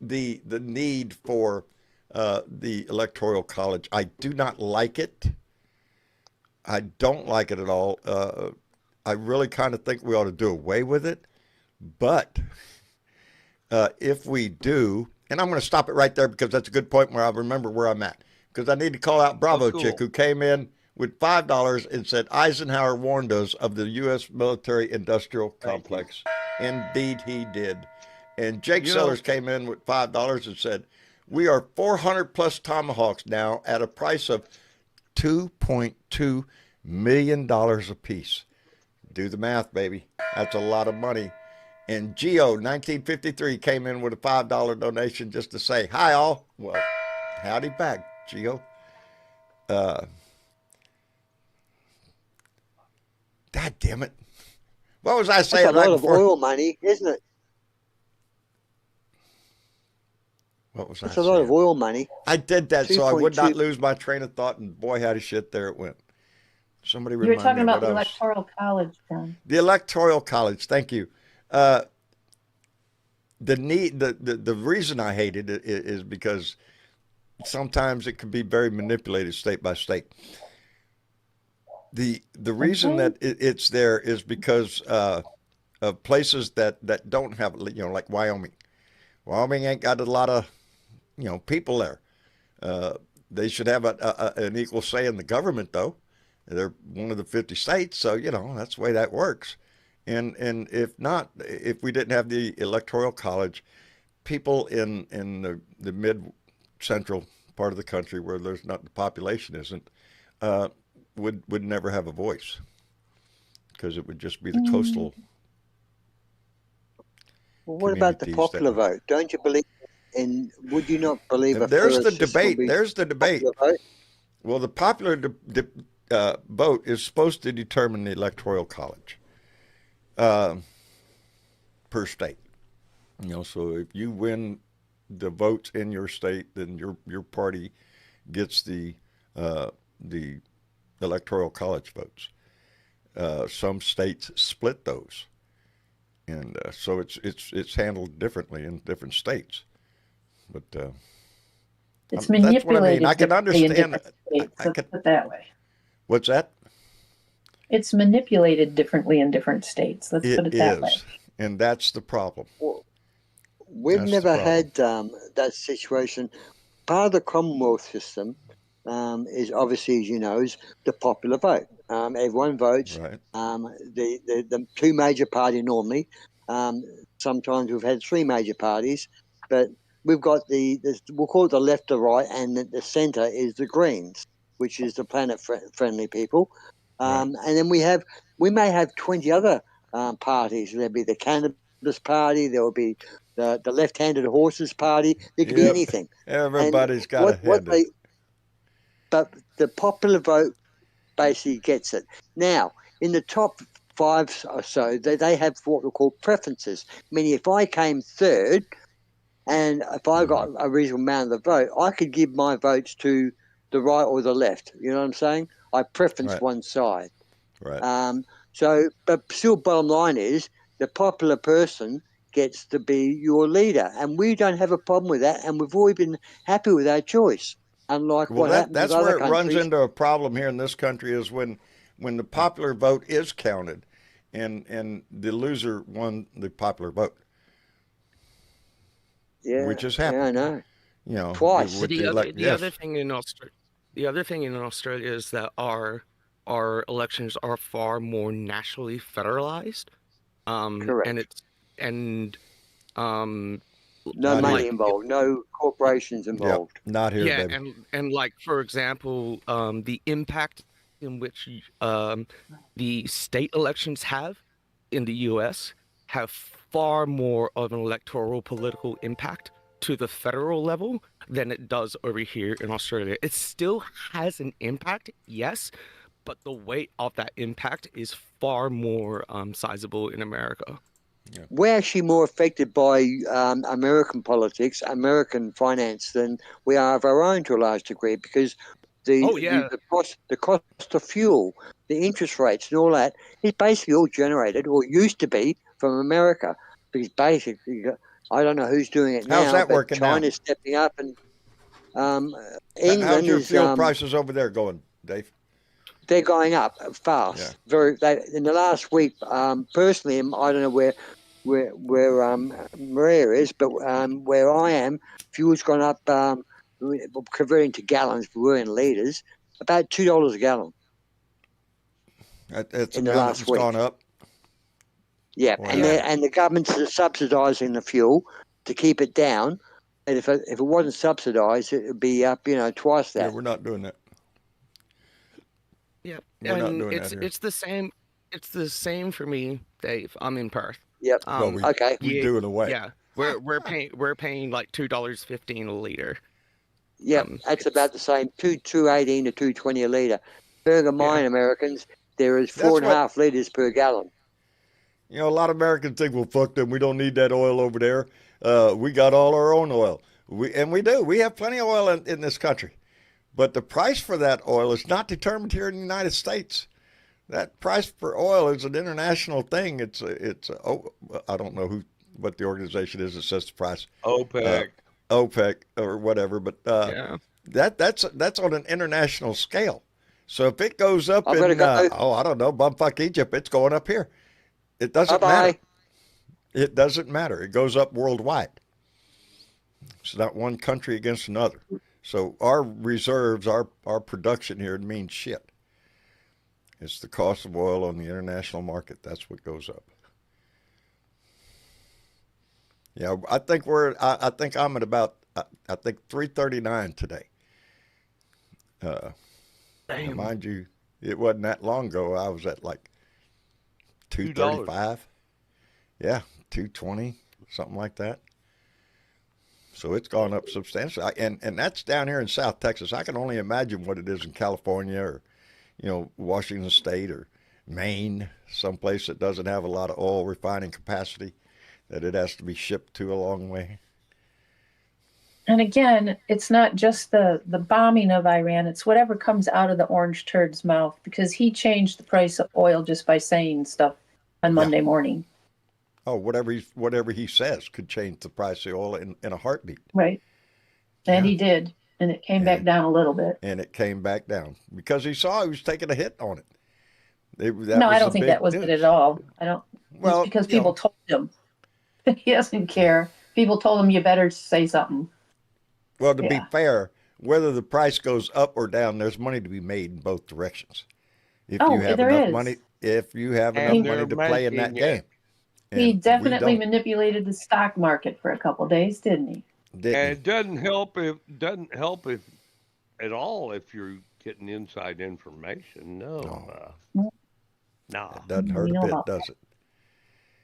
the need for the electoral college. I do not like it. I don't like it at all. I really kind of think we ought to do away with it. But if we do, and I'm going to stop it right there because that's a good point where I remember where I'm at. Because I need to call out Bravo Chick, who came in with $5 and said Eisenhower warned us of the U.S. military-industrial complex. Indeed, he did. And Jake Sellers came in with $5 and said, we are 400-plus Tomahawks now at a price of $2.2 million apiece. Do the math, baby. That's a lot of money. And Geo, 1953, came in with a $5 donation just to say, hi, all. Well, howdy back, Geo. God damn it. What was I saying? That's a lot of oil money, isn't it? What was I saying? That's a lot of oil money. I did that so I would not lose my train of thought, and boy, howdy shit, there it went. Somebody remind me. You were talking about the Electoral College, John. The Electoral College, thank you. The reason I hate it is because sometimes it can be very manipulated state by state. The reason that it's there is because of places that don't have, like Wyoming. Wyoming ain't got a lot of, people there. They should have an equal say in the government, though. They're one of the 50 states, so that's the way that works. And if not, if we didn't have the Electoral College, people in the mid-central part of the country where there's not the population isn't, would never have a voice, because it would just be the coastal. Well, what about the popular vote? Don't you believe in? Would you not believe? There's the debate. There's the debate. Well, the popular vote is supposed to determine the Electoral College. Per state, so if you win the votes in your state, then your party gets the Electoral College votes. Some states split those, and so it's handled differently in different states. But it's manipulated. That's what I mean. I can understand. Put it that way. What's that? It's manipulated differently in different states. Let's put it that way. And that's the problem. Well, we've never had that situation. Part of the Commonwealth system is obviously, as you know, is the popular vote. Everyone votes. Right. The two major parties normally. Sometimes we've had three major parties, but we've got we'll call it the left, the right, and the centre is the Greens, which is the planet-friendly people. And then we may have 20 other parties. There'll be the Cannabis Party. There will be the Left-Handed Horses Party. There could be anything. Everybody's got a head. But the popular vote basically gets it. Now, in the top 5 or so, they have what we call preferences. Meaning, if I came third, and if I got a reasonable amount of the vote, I could give my votes to the right or the left. You know what I'm saying? I preference one side. Right. So, but still, bottom line is the popular person gets to be your leader, and we don't have a problem with that, and we've always been happy with our choice. Unlike what happens that's with other where it countries. runs into a problem here in this country is when the popular vote is counted, and the loser won the popular vote. Yeah, which has happened. Yeah, I know. You know, twice. with The yes. other thing in Australia is that our elections are far more nationally federalized. Correct. No money involved, no corporations involved. Yep, not here, baby. and like for example, the impact in which the state elections have in the U.S. have far more of an electoral political impact to the federal level than it does over here in Australia. It still has an impact, yes, but the weight of that impact is far more sizable in America. Yeah. We're actually more affected by American politics, American finance than we are of our own to a large degree, because the cost of fuel, the interest rates, and all that is basically all generated or used to be from America. Because basically, I don't know who's doing it now. How's that working now? China's stepping up, and England how's your fuel prices over there going, Dave? They're going up fast. Yeah. In the last week, personally, I don't know where Maria is, but where I am, fuel's gone up. Converting to gallons, we're in liters, about $2 a gallon. It's in the last week. Gone up. Yeah, wow. And the government's subsidising the fuel to keep it down. And if it wasn't subsidised, it would be up, twice that. Yeah, we're not doing that. Yeah, and it's the same. It's the same for me, Dave. I'm in Perth. Yep. We do it away. Yeah, we're paying like $2.15 a liter. Yeah, that's about the same. $2.18 to $2.20 a liter. Bearing in mind, Americans, there is 4.5 liters per gallon. You know, a lot of Americans think, well, fuck them. We don't need that oil over there. We got all our own oil. We do. We have plenty of oil in this country. But the price for that oil is not determined here in the United States. That price for oil is an international thing. It's I don't know what the organization is that sets the price. OPEC or whatever, but that's on an international scale. So if it goes up I don't know, bumfuck Egypt, it's going up here. It doesn't matter. It doesn't matter. It goes up worldwide. It's not one country against another. So our reserves, our production here means shit. It's the cost of oil on the international market. That's what goes up. Yeah, I think I'm at about $3.39 today. Mind you, it wasn't that long ago. I was at like $2.35. Yeah, $2.20, something like that. So it's gone up substantially, and that's down here in South Texas. I can only imagine what it is in California or, Washington State or Maine, someplace that doesn't have a lot of oil refining capacity, that it has to be shipped to a long way. And again, it's not just the bombing of Iran. It's whatever comes out of the orange turd's mouth, because he changed the price of oil just by saying stuff on Monday morning. Oh, whatever he says could change the price of oil in a heartbeat. Right. And he did. And it came back down a little bit. And it came back down because he saw he was taking a hit on it. I don't think that was it at all. I don't. Well, it's because people told him. He doesn't care. People told him, you better say something. Well, to be fair, whether the price goes up or down, there's money to be made in both directions. If you have enough money to play in that game. He definitely manipulated the stock market for a couple of days, didn't he? And it doesn't help if at all if you're getting inside information. No. It doesn't hurt a bit, does it?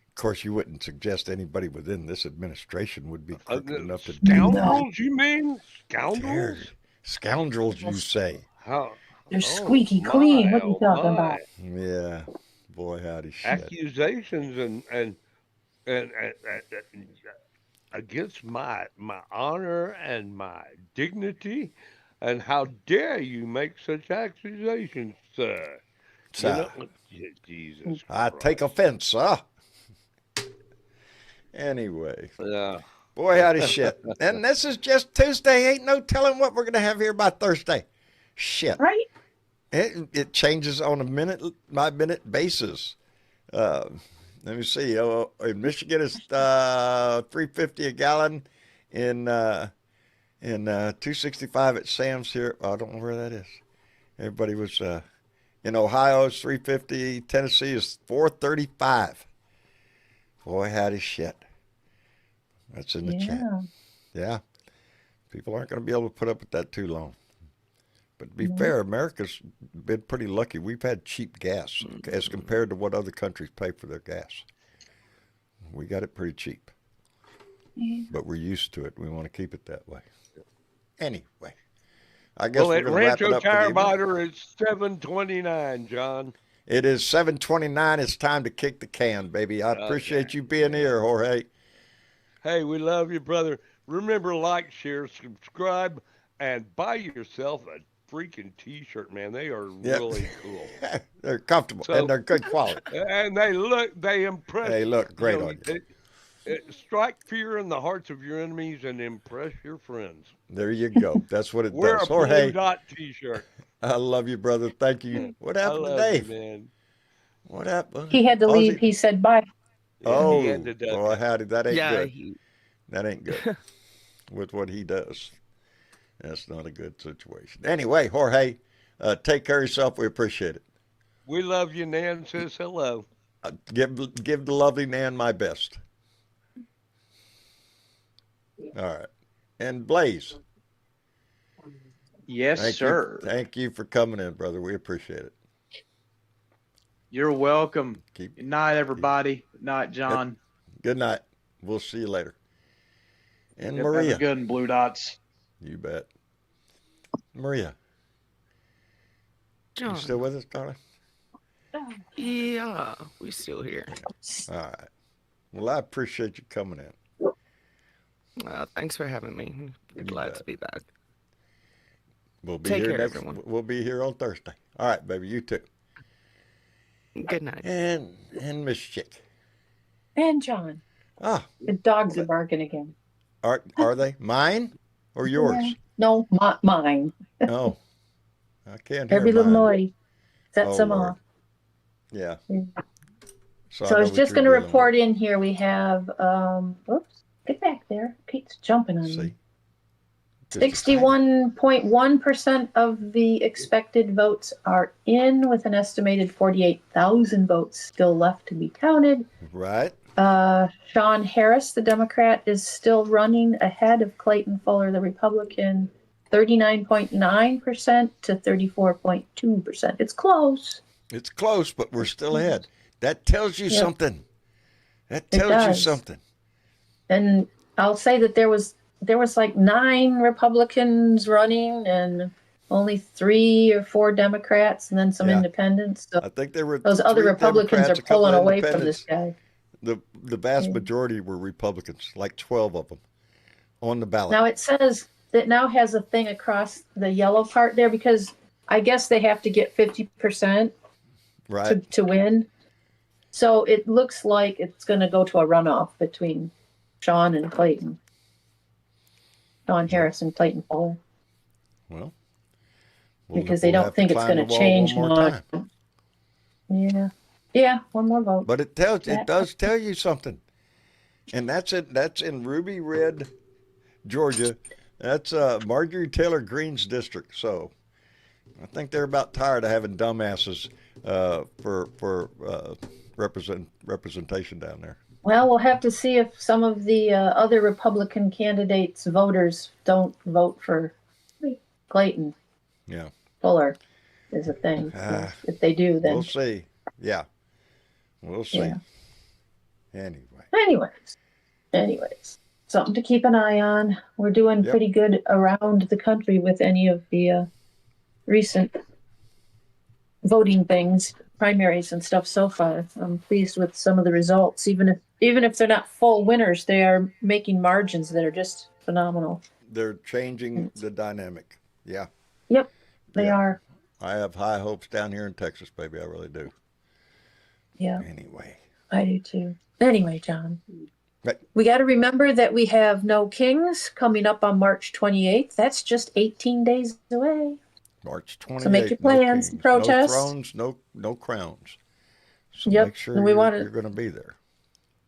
Of course, you wouldn't suggest anybody within this administration would be crooked enough to do that. Scoundrels, you mean? Scoundrels? Scoundrels, you say. They're squeaky clean. What are you talking about? Yeah. Boy, howdy shit. Accusations and against my honor and my dignity, and how dare you make such accusations, sir? Jesus I Christ. take offense, sir. Anyway. Yeah. Boy, howdy shit. And this is just Tuesday. Ain't no telling what we're going to have here by Thursday. Shit. Right? It changes on a minute-by-minute basis. Let me see. In Michigan, it's $3.50 a gallon. In 265 at Sam's here. I don't know where that is. Everybody was in Ohio. It's $3.50. Tennessee is $4.35. Boy, howdy shit. That's in the chat. Yeah. People aren't going to be able to put up with that too long. But to be fair, America's been pretty lucky. We've had cheap gas as compared to what other countries pay for their gas. We got it pretty cheap. But we're used to it. We want to keep it that way. Anyway. I guess we're going to wrap it up. Rancho Tire Butter is $7.29, John. It is 7:29. It's time to kick the can, baby. I appreciate you being here, Jorge. Hey, we love you, brother. Remember, like, share, subscribe, and buy yourself a freaking T-shirt, man. They are really cool. They're comfortable, and they're good quality. And they impress. They look great on you. Strike fear in the hearts of your enemies and impress your friends. There you go. That's what it Wear does. a Jorge, blue dot T-shirt. I love you, brother. Thank you. What happened to Dave? Man. What happened? He had to leave. He said bye. Oh, boy, howdy. That ain't good. He... That ain't good with what he does. That's not a good situation. Anyway, Jorge, take care of yourself. We appreciate it. We love you. Nan says hello. Give the lovely Nan my best. All right. And Blaze. Yes, sir. Thank you for coming in, brother. We appreciate it. You're welcome. Good night, everybody. Good night, John. Good night. We'll see you later. And Yep, Maria. have a good one, Blue Dots. You bet. Maria. John. You still with us, darling? Yeah, we're still here. All right. Well, I appreciate you coming in. Thanks for having me. Glad to be back. We'll be Take here care, everyone. We'll be here on Thursday. All right, baby. You too. Good night. And Miss Chick. And John. Ah. The dogs are barking again. Are they mine or yours? No, mine. Oh. I can't hear Every little mine. noise sets them Lord. off. Yeah. So I was just going to report in here. We have, oops, get back there. Pete's jumping on me. 61.1% of the expected votes are in, with an estimated 48,000 votes still left to be counted. Right. Sean Harris, the Democrat, is still running ahead of Clayton Fuller, the Republican, 39.9% to 34.2%. It's close. It's close, but we're still ahead. That tells you something. That tells you something. And I'll say that there was like 9 Republicans running and only 3 or 4 Democrats and then some independents. So I think there were those other Republicans are pulling away from this guy. The vast majority were Republicans, like 12 of them on the ballot. Now it says it now has a thing across the yellow part there because I guess they have to get 50% to win. So it looks like it's going to go to a runoff between Sean and Clayton. Sean Harris and Clayton Fuller. Well, because they don't think it's going to change much. Yeah. Yeah, one more vote. But it does tell you something. And that's it. That's in Ruby Red, Georgia. That's Marjorie Taylor Greene's district. So I think they're about tired of having dumbasses for representation down there. Well, we'll have to see if some of the other Republican candidates' voters don't vote for Clayton. Yeah. Fuller is a thing. If they do, then we'll see. Yeah. We'll see. Yeah. Anyways, something to keep an eye on. We're doing pretty good around the country with any of the recent voting things, primaries and stuff so far. I'm pleased with some of the results. Even if they're not full winners, they are making margins that are just phenomenal. They're changing the dynamic. Yeah. Yep, they are. I have high hopes down here in Texas, baby. I really do. Yeah. Anyway. I do too. Anyway, John. Right. We got to remember that we have No Kings coming up on March 28th. That's just 18 days away. March 28th. So make your plans to protest. No thrones, no crowns. So yep. make sure you're going to be there.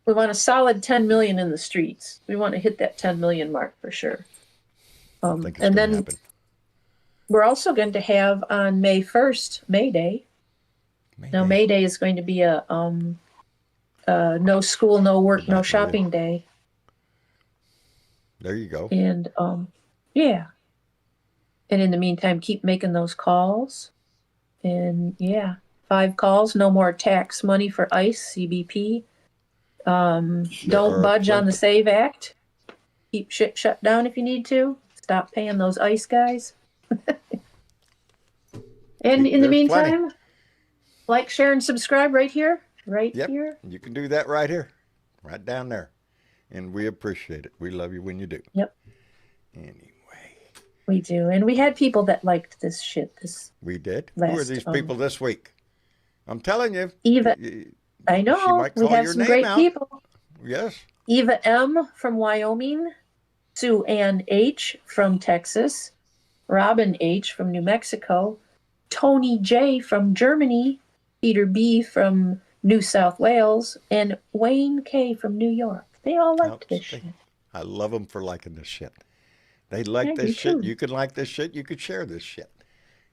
We want a solid 10 million in the streets. We want to hit that 10 million mark for sure. I think it's going to happen. We're also going to have on May 1st, May Day. Now, May Day is going to be a no school, no work, no shopping day. There you go. And yeah. And in the meantime, keep making those calls. And yeah, 5 calls, no more tax money for ICE, CBP. Don't budge on the SAVE Act. Keep shit shut down if you need to. Stop paying those ICE guys. And in the meantime, like, share, and subscribe right here. Here. You can do that right here. Right down there. And we appreciate it. We love you when you do. Yep. Anyway. We do. And we had people that liked this shit. We did? Who are these people this week? I'm telling you. Eva. I know. We have some great people. Yes. Eva M. from Wyoming. Sue Ann H. from Texas. Robin H. from New Mexico. Tony J. from Germany. Peter B. from New South Wales. And Wayne K. from New York. They all liked this shit. I love them for liking this shit. They like this shit. You can like this shit. You could share this shit.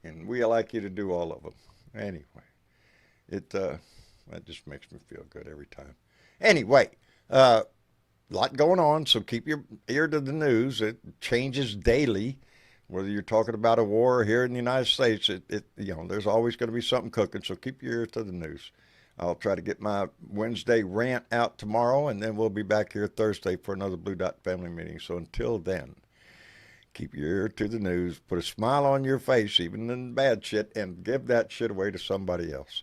And we like you to do all of them. Anyway, that just makes me feel good every time. Anyway, a lot going on, so keep your ear to the news. It changes daily. Whether you're talking about a war here in the United States, there's always going to be something cooking, so keep your ear to the news. I'll try to get my Wednesday rant out tomorrow, and then we'll be back here Thursday for another Blue Dot family meeting. So until then, keep your ear to the news, put a smile on your face, even in bad shit, and give that shit away to somebody else.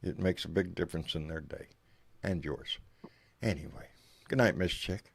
It makes a big difference in their day and yours. Anyway, good night, Miss Chick.